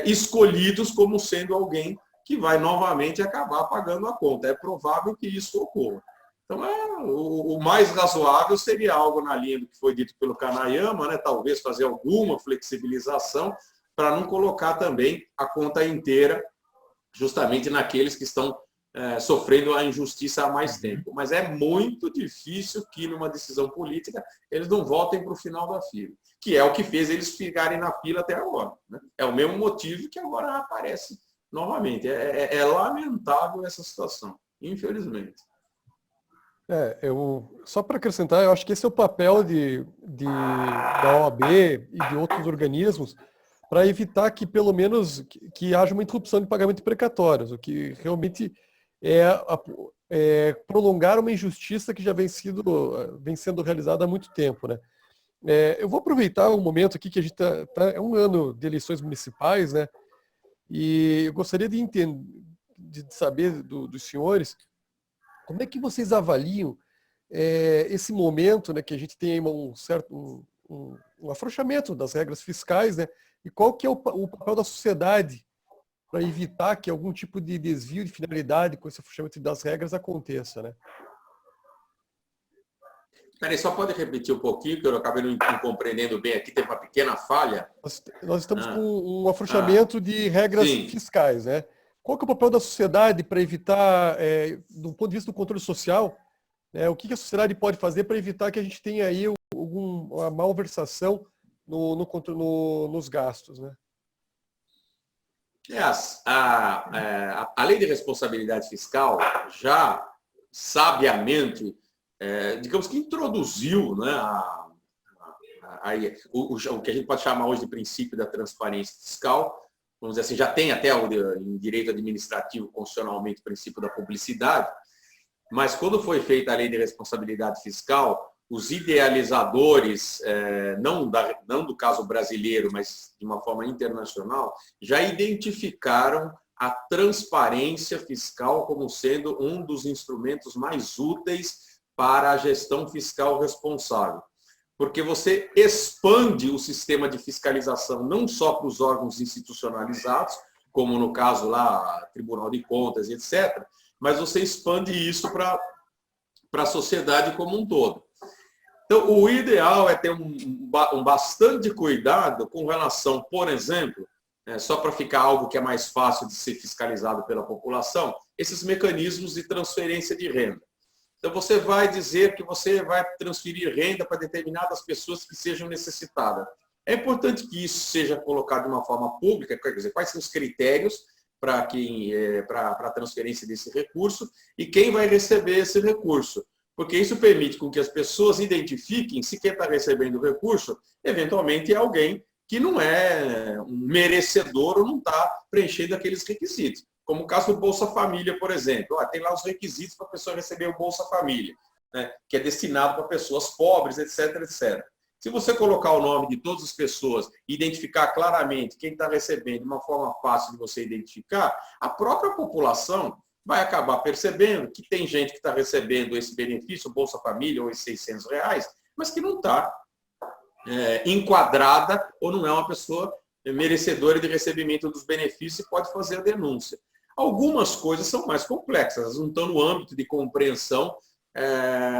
D: escolhidos como sendo alguém que vai novamente acabar pagando a conta. É provável que isso ocorra. Então, o mais razoável seria algo na linha do que foi dito pelo Kanayama, né? Talvez fazer alguma flexibilização para não colocar também a conta inteira justamente naqueles que estão sofrendo a injustiça há mais tempo. Mas é muito difícil que, numa decisão política, eles não voltem para o final da fila, que é o que fez eles ficarem na fila até agora, né? É o mesmo motivo que agora aparece novamente. É lamentável essa situação, infelizmente.
B: Só para acrescentar, eu acho que esse é o papel da OAB e de outros organismos para evitar que, pelo menos, que haja uma interrupção de pagamento de precatórios, o que realmente prolongar uma injustiça que já vem sendo realizada há muito tempo, né? Eu vou aproveitar um momento aqui que a gente é um ano de eleições municipais, né? E eu gostaria de saber dos senhores como é que vocês avaliam esse momento, né, que a gente tem um afrouxamento das regras fiscais, né? E qual que é o papel da sociedade para evitar que algum tipo de desvio de finalidade com esse afrouxamento das regras aconteça, né?
D: Peraí, só pode repetir um pouquinho, que eu acabei não compreendendo bem aqui, teve uma pequena falha.
B: Nós estamos com um afrouxamento de regras fiscais, né? Qual que é o papel da sociedade para evitar, do ponto de vista do controle social, né, o que a sociedade pode fazer para evitar que a gente tenha aí uma malversação nos gastos, né?
D: A lei de responsabilidade fiscal já sabiamente, digamos que introduziu, né, o que a gente pode chamar hoje de princípio da transparência fiscal. Vamos dizer assim, já tem até em direito administrativo, constitucionalmente, o princípio da publicidade, mas quando foi feita a lei de responsabilidade fiscal, os idealizadores, não do caso brasileiro, mas de uma forma internacional, já identificaram a transparência fiscal como sendo um dos instrumentos mais úteis para a gestão fiscal responsável. Porque você expande o sistema de fiscalização não só para os órgãos institucionalizados, como no caso lá, Tribunal de Contas, etc., mas você expande isso para a sociedade como um todo. Então, o ideal é ter um bastante cuidado com relação, por exemplo, só para ficar algo que é mais fácil de ser fiscalizado pela população, esses mecanismos de transferência de renda. Então, você vai dizer que você vai transferir renda para determinadas pessoas que sejam necessitadas. É importante que isso seja colocado de uma forma pública, quer dizer, quais são os critérios para a transferência desse recurso e quem vai receber esse recurso. Porque isso permite com que as pessoas identifiquem se quem está recebendo o recurso, eventualmente, é alguém que não é um merecedor ou não está preenchendo aqueles requisitos. Como o caso do Bolsa Família, por exemplo. Tem lá os requisitos para a pessoa receber o Bolsa Família, né, que é destinado para pessoas pobres, etc, etc. Se você colocar o nome de todas as pessoas e identificar claramente quem está recebendo de uma forma fácil de você identificar, a própria população vai acabar percebendo que tem gente que está recebendo esse benefício, o Bolsa Família, ou esses R$600, mas que não está enquadrada ou não é uma pessoa merecedora de recebimento dos benefícios e pode fazer a denúncia. Algumas coisas são mais complexas, elas não estão no âmbito de compreensão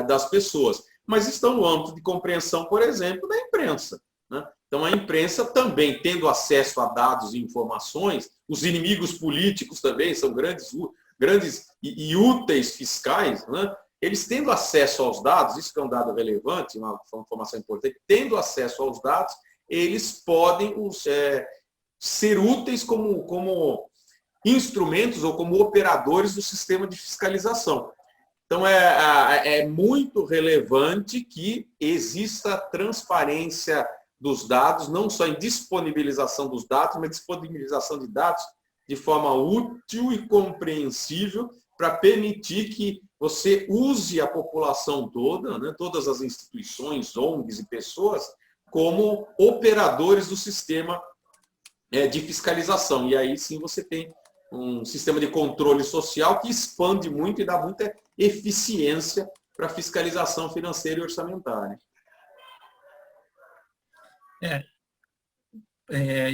D: das pessoas, mas estão no âmbito de compreensão, por exemplo, da imprensa, né? Então, a imprensa também, tendo acesso a dados e informações, os inimigos políticos também são grandes e úteis fiscais, né? Eles tendo acesso aos dados, isso que é um dado relevante, uma informação importante, tendo acesso aos dados, eles podem ser úteis como instrumentos ou como operadores do sistema de fiscalização. Então, é muito relevante que exista transparência dos dados, não só em disponibilização dos dados, mas disponibilização de dados de forma útil e compreensível para permitir que você use a população toda, né, todas as instituições, ONGs e pessoas, como operadores do sistema de fiscalização. E aí sim você tem um sistema de controle social que expande muito e dá muita eficiência para a fiscalização financeira e orçamentária.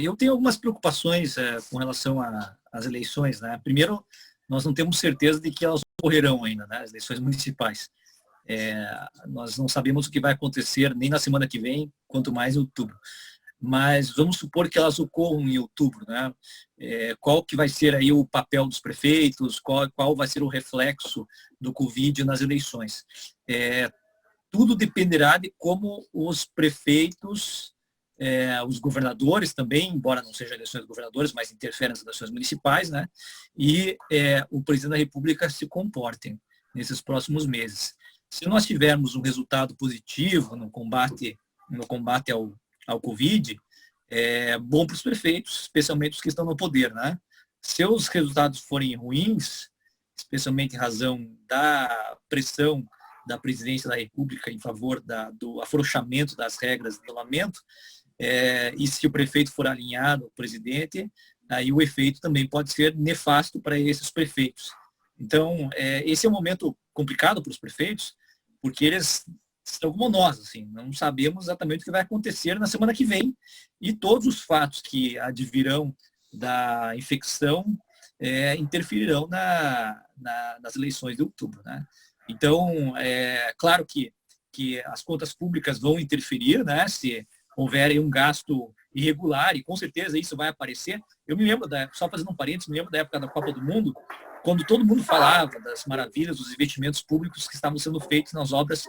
C: Eu tenho algumas preocupações com relação às eleições, né? Primeiro, nós não temos certeza de que elas ocorrerão ainda, né? As eleições municipais. Nós não sabemos o que vai acontecer nem na semana que vem, quanto mais em outubro. Mas vamos supor que elas ocorram em outubro, né? Qual que vai ser aí o papel dos prefeitos, qual vai ser o reflexo do Covid nas eleições. Tudo dependerá de como os prefeitos, os governadores também, embora não sejam eleições de governadores, mas interferem nas eleições municipais, né? E o presidente da República se comportem nesses próximos meses. Se nós tivermos um resultado positivo no combate ao Covid, é bom para os prefeitos, especialmente os que estão no poder, né? Se os resultados forem ruins, especialmente em razão da pressão da presidência da República em favor do afrouxamento das regras de isolamento, e se o prefeito for alinhado ao presidente, aí o efeito também pode ser nefasto para esses prefeitos. Então, esse é um momento complicado para os prefeitos, porque eles estão como nós, assim, não sabemos exatamente o que vai acontecer na semana que vem e todos os fatos que advirão da infecção interferirão nas eleições de outubro, né? Então, claro que as contas públicas vão interferir, né? Se houver um gasto irregular, e com certeza isso vai aparecer. Eu me lembro, só fazendo um parênteses, me lembro da época da Copa do Mundo, quando todo mundo falava das maravilhas dos investimentos públicos que estavam sendo feitos nas obras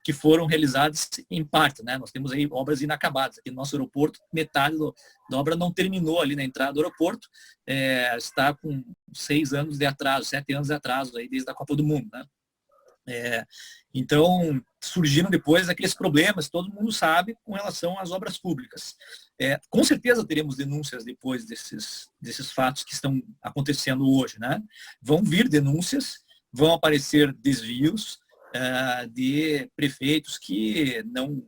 C: que foram realizadas em parte, né? Nós temos aí obras inacabadas. Aqui no nosso aeroporto, metade da obra não terminou ali na entrada do aeroporto, está com 6 anos de atraso, 7 anos de atraso aí desde a Copa do Mundo, né? Então, surgiram depois aqueles problemas, todo mundo sabe, com relação às obras públicas. Com certeza teremos denúncias depois desses fatos que estão acontecendo hoje, né? Vão vir denúncias, vão aparecer desvios de prefeitos que não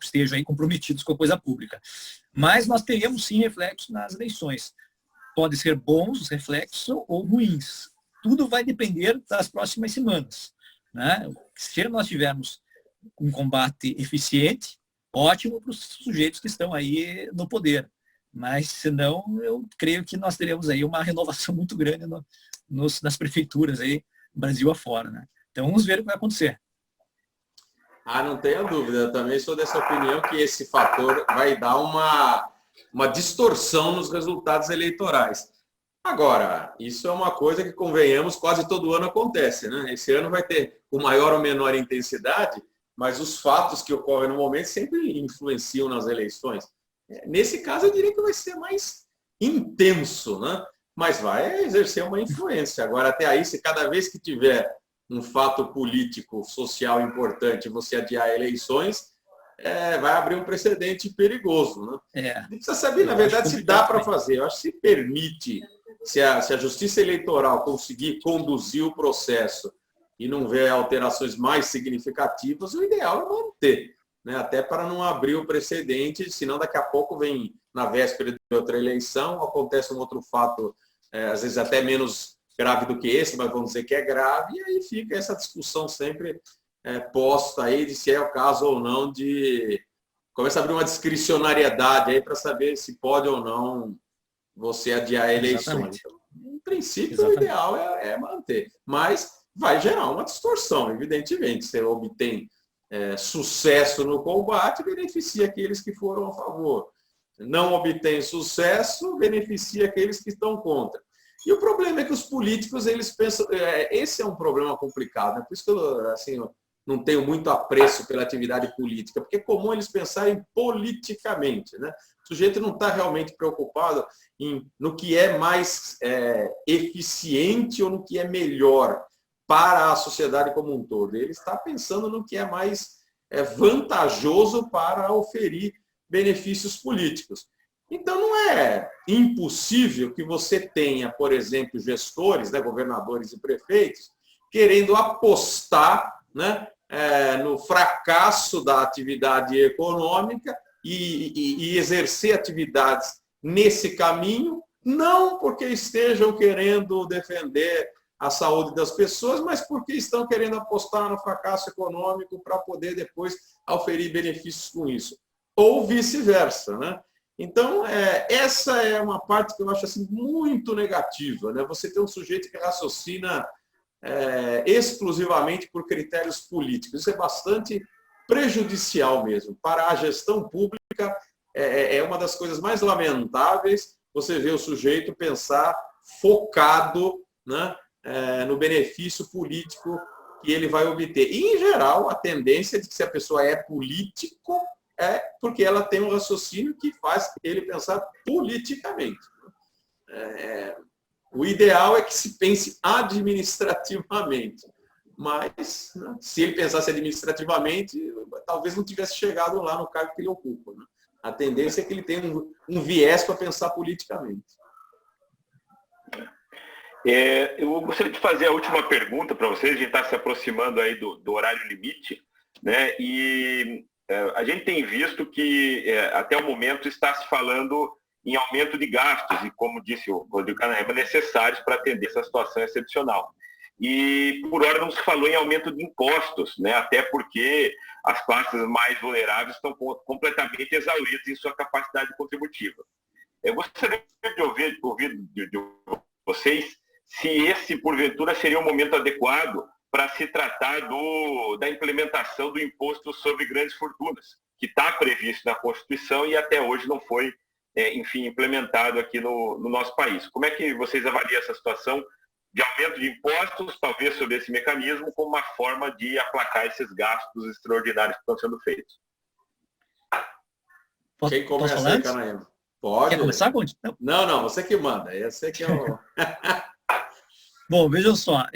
C: estejam aí comprometidos com a coisa pública. Mas nós teremos sim reflexos nas eleições. Pode ser bons os reflexos ou ruins. Tudo vai depender das próximas semanas, né? Se nós tivermos um combate eficiente, ótimo para os sujeitos que estão aí no poder. Mas, senão, eu creio que nós teremos aí uma renovação muito grande nas prefeituras aí, Brasil afora, né? Então, vamos ver o que vai acontecer.
D: Não tenha dúvida. Eu também sou dessa opinião que esse fator vai dar uma distorção nos resultados eleitorais. Agora, isso é uma coisa que, convenhamos, quase todo ano acontece, né? Esse ano vai ter com maior ou menor intensidade, mas os fatos que ocorrem no momento sempre influenciam nas eleições. Nesse caso, eu diria que vai ser mais intenso, né? Mas vai exercer uma influência. Agora, até aí, se cada vez que tiver um fato político, social importante, você adiar eleições, vai abrir um precedente perigoso, né? Precisa saber, na verdade, se dá para fazer. Eu acho que se permite, se a Justiça Eleitoral conseguir conduzir o processo e não ver alterações mais significativas, o ideal é manter, né? Até para não abrir o precedente, senão daqui a pouco vem, na véspera de outra eleição, acontece um outro fato, às vezes até menos grave do que esse, mas vamos dizer que é grave, e aí fica essa discussão sempre posta aí de se é o caso ou não de... Começa a abrir uma discricionariedade aí para saber se pode ou não você adiar eleições. Então, em princípio, o ideal é manter. Mas vai gerar uma distorção, evidentemente. Você obtém sucesso no combate, beneficia aqueles que foram a favor. Não obtém sucesso, beneficia aqueles que estão contra. E o problema é que os políticos, eles pensam... esse é um problema complicado, né? Por isso que eu não tenho muito apreço pela atividade política, porque é comum eles pensarem politicamente, né? O sujeito não está realmente preocupado no que é mais eficiente ou no que é melhor para a sociedade como um todo. Ele está pensando no que é mais vantajoso para oferir benefícios políticos. Então, não é impossível que você tenha, por exemplo, gestores, né, governadores e prefeitos, querendo apostar, né, no fracasso da atividade econômica e exercer atividades nesse caminho, não porque estejam querendo defender a saúde das pessoas, mas porque estão querendo apostar no fracasso econômico para poder depois oferir benefícios com isso. Ou vice-versa, né? Então, essa é uma parte que eu acho assim, muito negativa, né? Você tem um sujeito que raciocina exclusivamente por critérios políticos. Isso é bastante prejudicial mesmo. Para a gestão pública, é uma das coisas mais lamentáveis você ver o sujeito pensar focado, né, no benefício político que ele vai obter. E, em geral, a tendência de que se a pessoa é político é porque ela tem um raciocínio que faz ele pensar politicamente. O ideal é que se pense administrativamente. Mas, né, se ele pensasse administrativamente, talvez não tivesse chegado lá no cargo que ele ocupa, né? A tendência é que ele tenha um viés para pensar politicamente.
A: Eu gostaria de fazer a última pergunta para vocês. A gente está se aproximando aí do horário limite, né? E a gente tem visto que até o momento está se falando em aumento de gastos, e como disse o Rodrigo Canarema, necessários para atender essa situação excepcional. E, por hora, não se falou em aumento de impostos, né? Até porque as classes mais vulneráveis estão completamente exauridas em sua capacidade contributiva. Eu gostaria de ouvir de vocês se esse, porventura, seria um momento adequado para se tratar da implementação do imposto sobre grandes fortunas, que está previsto na Constituição e até hoje não foi, enfim, implementado aqui no nosso país. Como é que vocês avaliam essa situação de aumento de impostos, talvez sobre esse mecanismo, como uma forma de aplacar esses gastos extraordinários que estão sendo feitos.
D: Quem começa aí, Canaima? Pode.
C: Quer começar, Conde?
D: Não, você que manda. Esse aqui é o...
C: Bom, vejam só,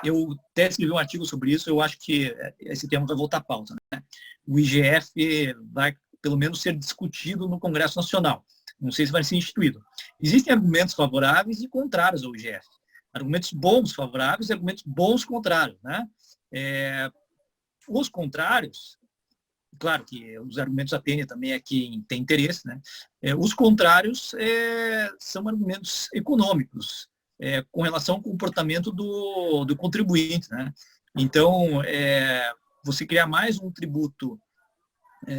C: eu até escrevi um artigo sobre isso, eu acho que esse tema vai voltar à pauta, né? O IGF vai, pelo menos, ser discutido no Congresso Nacional. Não sei se vai ser instituído. Existem argumentos favoráveis e contrários ao IGF. Argumentos bons favoráveis e argumentos bons contrários, né? Os contrários, claro que os argumentos atendem também a quem tem interesse, né? Os contrários são argumentos econômicos, com relação ao comportamento do contribuinte, né? Então, você criar mais um tributo,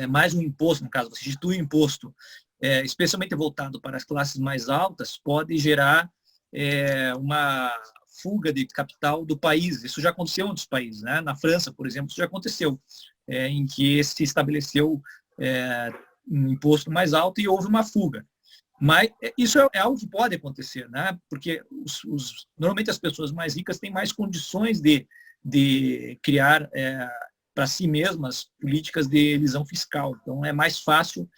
C: mais um imposto, no caso, você institui um imposto, especialmente voltado para as classes mais altas, pode gerar uma fuga de capital do país. Isso já aconteceu em outros países, né? Na França, por exemplo, isso já aconteceu, em que se estabeleceu um imposto mais alto e houve uma fuga. Mas isso é algo que pode acontecer, né? Porque normalmente as pessoas mais ricas têm mais condições de criar para si mesmas políticas de elisão fiscal. Então, é mais fácil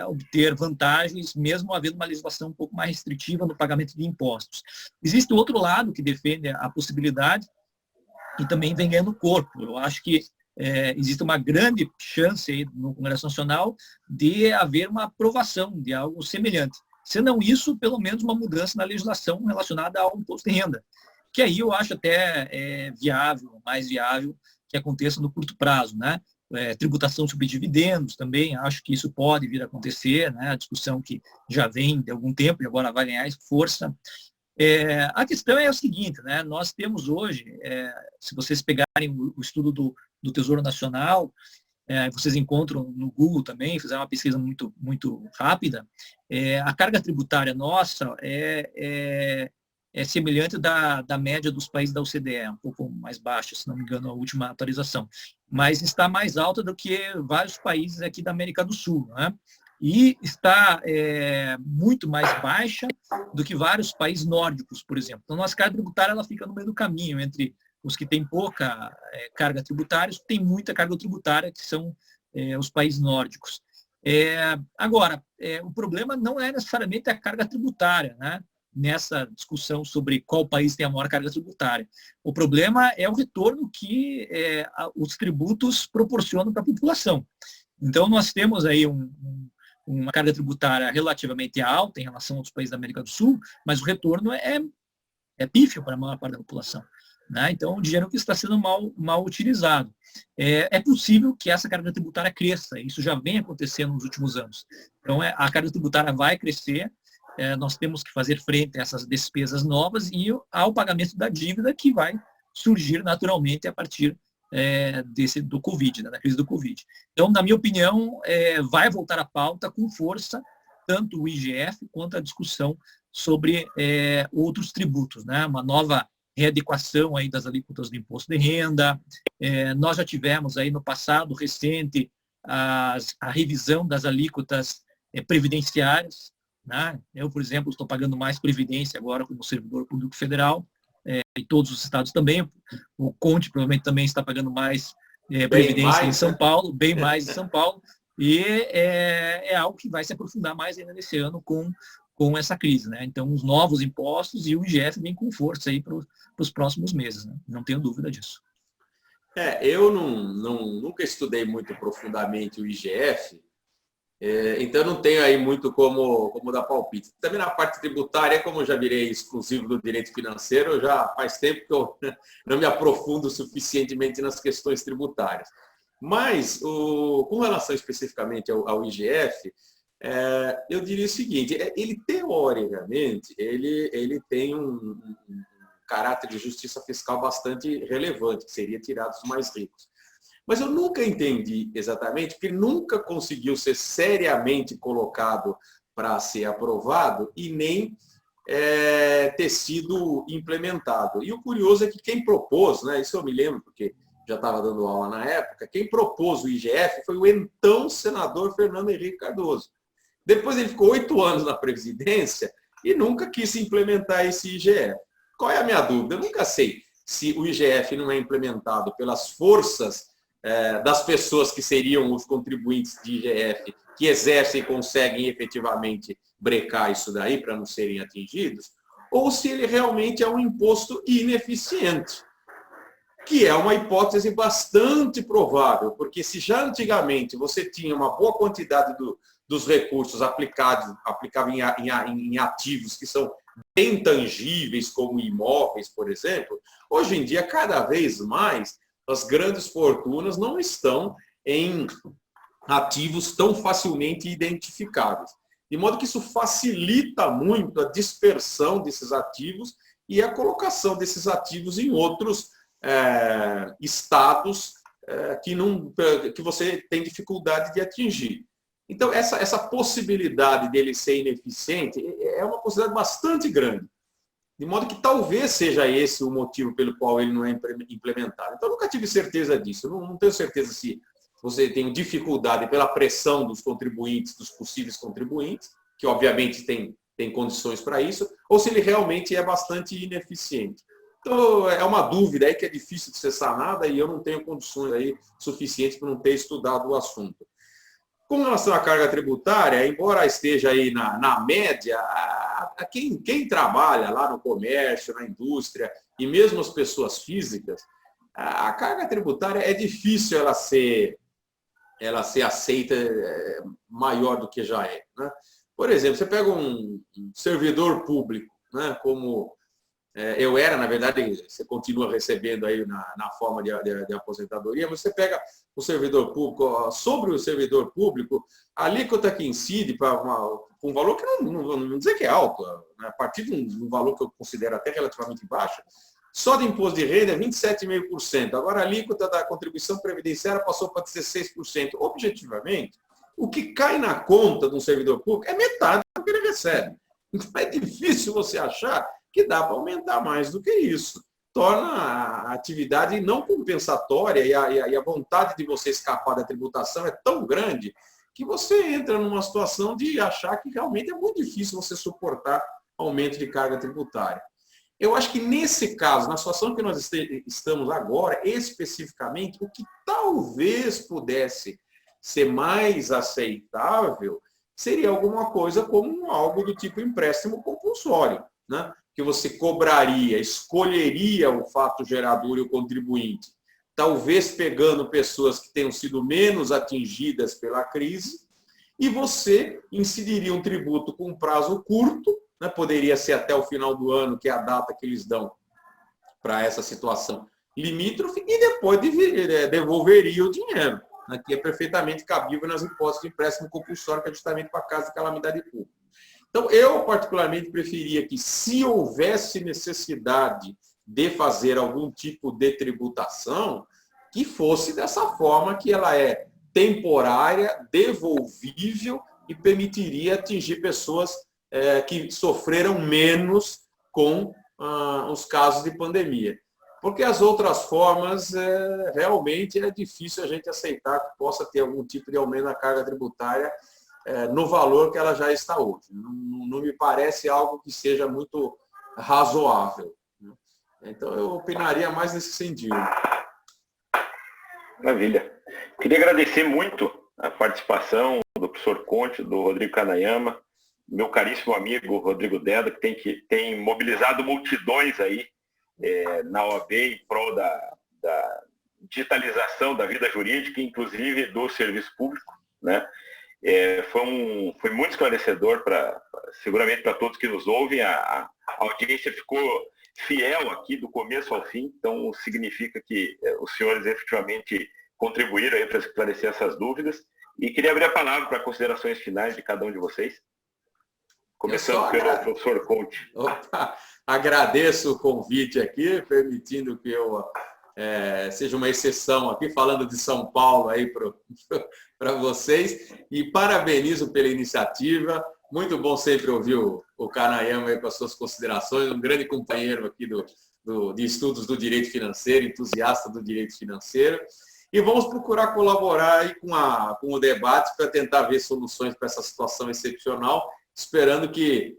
C: obter vantagens, mesmo havendo uma legislação um pouco mais restritiva no pagamento de impostos. Existe outro lado que defende a possibilidade e também vem ganhando corpo. Eu acho que existe uma grande chance aí no Congresso Nacional de haver uma aprovação de algo semelhante. Se não isso, pelo menos uma mudança na legislação relacionada ao imposto de renda, que aí eu acho até viável, mais viável, que aconteça no curto prazo, né? Tributação sobre dividendos também, acho que isso pode vir a acontecer, né? A discussão que já vem de algum tempo e agora vai ganhar força. A questão é o seguinte, né? Nós temos hoje, se vocês pegarem o estudo do Tesouro Nacional, vocês encontram no Google também, fizeram uma pesquisa muito, muito rápida, a carga tributária nossa é semelhante da média dos países da OCDE, um pouco mais baixa, se não me engano, a última atualização, mas está mais alta do que vários países aqui da América do Sul, né? E está muito mais baixa do que vários países nórdicos, por exemplo. Então, nossa carga tributária ela fica no meio do caminho entre os que têm pouca carga tributária e os que têm muita carga tributária, que são os países nórdicos. Agora, o problema não é necessariamente a carga tributária, né? Nessa discussão sobre qual país tem a maior carga tributária. O problema é o retorno que os tributos proporcionam para a população. Então, nós temos aí uma carga tributária relativamente alta em relação aos países da América do Sul, mas o retorno é pífio para a maior parte da população, né? Então, o dinheiro que está sendo mal utilizado. É possível que essa carga tributária cresça, isso já vem acontecendo nos últimos anos. Então, a carga tributária vai crescer, nós temos que fazer frente a essas despesas novas e ao pagamento da dívida que vai surgir naturalmente a partir do Covid, né, da crise do Covid. Então, na minha opinião, vai voltar à pauta com força tanto o IGF quanto a discussão sobre outros tributos, né, uma nova readequação aí das alíquotas do imposto de renda. Nós já tivemos aí no passado recente a revisão das alíquotas previdenciárias, né? Eu, por exemplo, estou pagando mais previdência agora como servidor público federal, e todos os estados também. O Conte provavelmente também está pagando mais previdência em São Paulo, bem mais em São Paulo, e é algo que vai se aprofundar mais ainda nesse ano com essa crise, né? Então, os novos impostos e o IGF vem com força aí para os próximos meses, né? Não tenho dúvida disso.
D: Eu nunca estudei muito profundamente o IGF, então não tenho aí muito como dar palpite. Também na parte tributária, como eu já virei exclusivo do direito financeiro, já faz tempo que eu não me aprofundo suficientemente nas questões tributárias. Mas, com relação especificamente ao IGF, eu diria o seguinte, ele teoricamente, ele tem um caráter de justiça fiscal bastante relevante, que seria tirar dos mais ricos. Mas eu nunca entendi exatamente, porque nunca conseguiu ser seriamente colocado para ser aprovado e nem ter sido implementado. E o curioso é que quem propôs, né, isso eu me lembro, porque já estava dando aula na época, quem propôs o IGF foi o então senador Fernando Henrique Cardoso. Depois ele ficou 8 anos na presidência e nunca quis implementar esse IGF. Qual é a minha dúvida? Eu nunca sei se o IGF não é implementado pelas forças das pessoas que seriam os contribuintes de IGF, que exercem e conseguem efetivamente brecar isso daí para não serem atingidos, ou se ele realmente é um imposto ineficiente, que é uma hipótese bastante provável, porque se já antigamente você tinha uma boa quantidade dos recursos aplicados em ativos que são bem tangíveis, como imóveis, por exemplo, hoje em dia, cada vez mais, as grandes fortunas não estão em ativos tão facilmente identificáveis. De modo que isso facilita muito a dispersão desses ativos e a colocação desses ativos em outros estados que você tem dificuldade de atingir. Então, essa possibilidade dele ser ineficiente é uma possibilidade bastante grande. De modo que talvez seja esse o motivo pelo qual ele não é implementado. Então, eu nunca tive certeza disso. Eu não tenho certeza se você tem dificuldade pela pressão dos contribuintes, dos possíveis contribuintes, que obviamente tem condições para isso, ou se ele realmente é bastante ineficiente. Então, é uma dúvida aí que é difícil de ser sanada e eu não tenho condições aí suficientes para não ter estudado o assunto. Com relação à carga tributária, embora esteja aí na média, quem trabalha lá no comércio, na indústria, e mesmo as pessoas físicas, a carga tributária é difícil ela ser aceita maior do que já é, né? Por exemplo, você pega um servidor público, né, como eu era, na verdade, você continua recebendo aí na forma de aposentadoria, mas você pega o servidor público, sobre o servidor público, a alíquota que incide para um valor que não dizer que é alto, né, a partir de um valor que eu considero até relativamente baixo, só de imposto de renda é 27,5%. Agora a alíquota da contribuição previdenciária passou para 16%. Objetivamente, o que cai na conta de um servidor público é metade do que ele recebe. Então é difícil você achar que dá para aumentar mais do que isso. Torna a atividade não compensatória e a vontade de você escapar da tributação é tão grande que você entra numa situação de achar que realmente é muito difícil você suportar aumento de carga tributária. Eu acho que nesse caso, na situação que nós estamos agora, especificamente, o que talvez pudesse ser mais aceitável seria alguma coisa como algo do tipo empréstimo compulsório, né? Que você cobraria, escolheria o fato gerador e o contribuinte, talvez pegando pessoas que tenham sido menos atingidas pela crise, e você incidiria um tributo com prazo curto, né? Poderia ser até o final do ano, que é a data que eles dão para essa situação limítrofe, e depois devolveria o dinheiro, né? Que é perfeitamente cabível nas hipóteses de empréstimo compulsório, que é justamente para caso de calamidade pública. Então, eu particularmente preferia que, se houvesse necessidade de fazer algum tipo de tributação, que fosse dessa forma que ela é temporária, devolvível e permitiria atingir pessoas que sofreram menos com os casos de pandemia. Porque as outras formas, realmente é difícil a gente aceitar que possa ter algum tipo de aumento na carga tributária no valor que ela já está hoje. Não me parece algo que seja muito razoável. Então, eu opinaria mais nesse sentido.
A: Maravilha. Queria agradecer muito a participação do professor Conte, do Rodrigo Kanayama, meu caríssimo amigo Rodrigo Deda, que tem mobilizado multidões aí na OAB em prol da digitalização da vida jurídica, inclusive do serviço público, né? Foi muito esclarecedor, seguramente para todos que nos ouvem. A audiência ficou fiel aqui do começo ao fim, então significa que os senhores efetivamente contribuíram para esclarecer essas dúvidas. E queria abrir a palavra para considerações finais de cada um de vocês. Começando pelo professor Conte.
D: Opa, agradeço o convite aqui, permitindo que eu seja uma exceção aqui, falando de São Paulo aí para vocês. E parabenizo pela iniciativa. Muito bom sempre ouvir o Kanayama aí com as suas considerações, um grande companheiro aqui de estudos do direito financeiro, entusiasta do direito financeiro. E vamos procurar colaborar aí com o debate para tentar ver soluções para essa situação excepcional, esperando que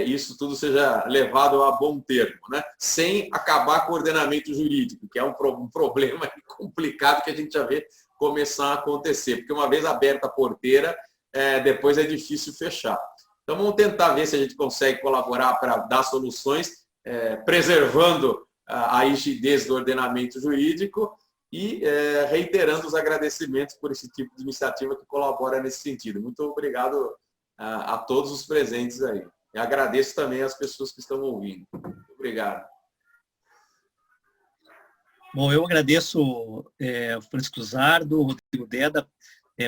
D: isso tudo seja levado a bom termo, né? Sem acabar com o ordenamento jurídico, que é um problema complicado que a gente já vê começar a acontecer, porque uma vez aberta a porteira, depois é difícil fechar. Então vamos tentar ver se a gente consegue colaborar para dar soluções, preservando a rigidez do ordenamento jurídico e reiterando os agradecimentos por esse tipo de iniciativa que colabora nesse sentido. Muito obrigado a todos os presentes aí. E agradeço também às pessoas que estão ouvindo. Muito obrigado.
C: Bom, eu agradeço o Francisco Zardo, o Rodrigo Deda,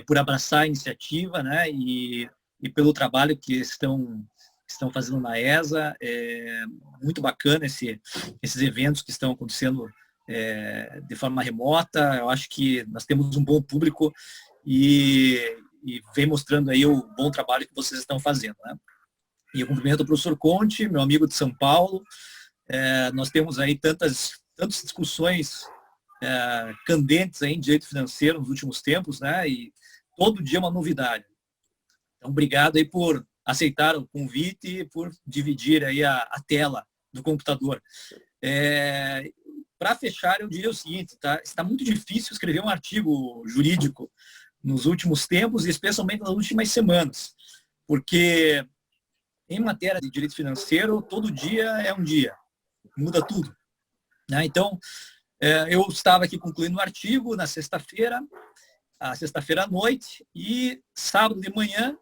C: por abraçar a iniciativa, né, e pelo trabalho que estão fazendo na ESA. É muito bacana esses eventos que estão acontecendo de forma remota. Eu acho que nós temos um bom público e vem mostrando aí o bom trabalho que vocês estão fazendo, né? E eu cumprimento o professor Conte, meu amigo de São Paulo. Nós temos aí tantas discussões candentes aí em direito financeiro nos últimos tempos, né? E todo dia uma novidade. Então, obrigado aí por aceitar o convite e por dividir aí a tela do computador. Para fechar, eu diria o seguinte, tá? Está muito difícil escrever um artigo jurídico nos últimos tempos e especialmente nas últimas semanas, porque em matéria de direito financeiro, todo dia é um dia, muda tudo, né? Então, eu estava aqui concluindo o artigo na sexta-feira à noite, e sábado de manhã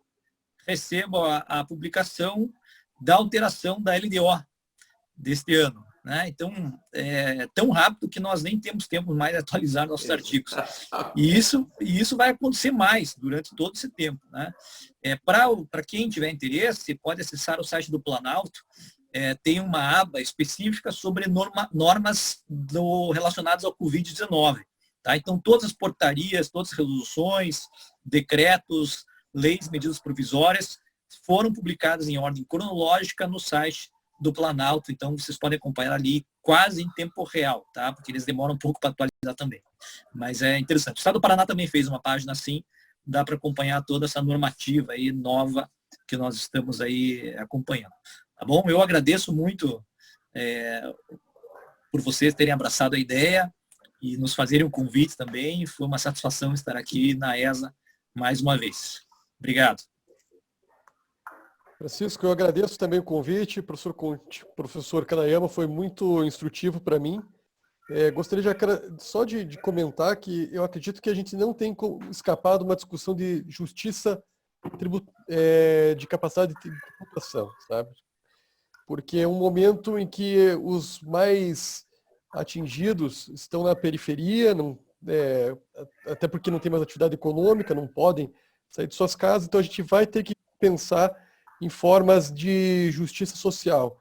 C: recebo a publicação da alteração da LDO deste ano, né? Então, é tão rápido que nós nem temos tempo mais de atualizar nossos artigos. E isso vai acontecer mais durante todo esse tempo, né? Para quem tiver interesse, pode acessar o site do Planalto. Tem uma aba específica sobre normas relacionadas ao Covid-19. Tá? Então, todas as portarias, todas as resoluções, decretos, leis, medidas provisórias foram publicadas em ordem cronológica no site do Planalto. Então, vocês podem acompanhar ali quase em tempo real, tá? Porque eles demoram um pouco para atualizar também. Mas é interessante. O Estado do Paraná também fez uma página assim, dá para acompanhar toda essa normativa aí nova que nós estamos aí acompanhando. Tá bom? Eu agradeço muito por vocês terem abraçado a ideia e nos fazerem um convite também. Foi uma satisfação estar aqui na ESA mais uma vez. Obrigado.
B: Francisco, eu agradeço também o convite. Professor Kanayama, foi muito instrutivo para mim. Gostaria só de comentar que eu acredito que a gente não tem escapado de uma discussão de justiça de capacidade de tributação, sabe? Porque é um momento em que os mais atingidos estão na periferia, até porque não tem mais atividade econômica, não podem sair de suas casas, então a gente vai ter que pensar em formas de justiça social.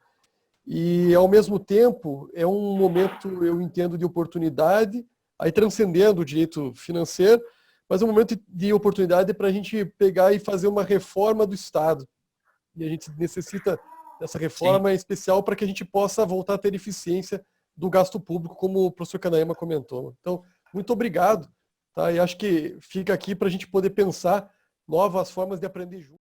B: E, ao mesmo tempo, é um momento, eu entendo, de oportunidade, aí transcendendo o direito financeiro, mas é um momento de oportunidade para a gente pegar e fazer uma reforma do Estado. E a gente necessita dessa reforma especial para que a gente possa voltar a ter eficiência do gasto público, como o professor Kanayama comentou. Então, muito obrigado. Tá? E acho que fica aqui para a gente poder pensar novas formas de aprender junto.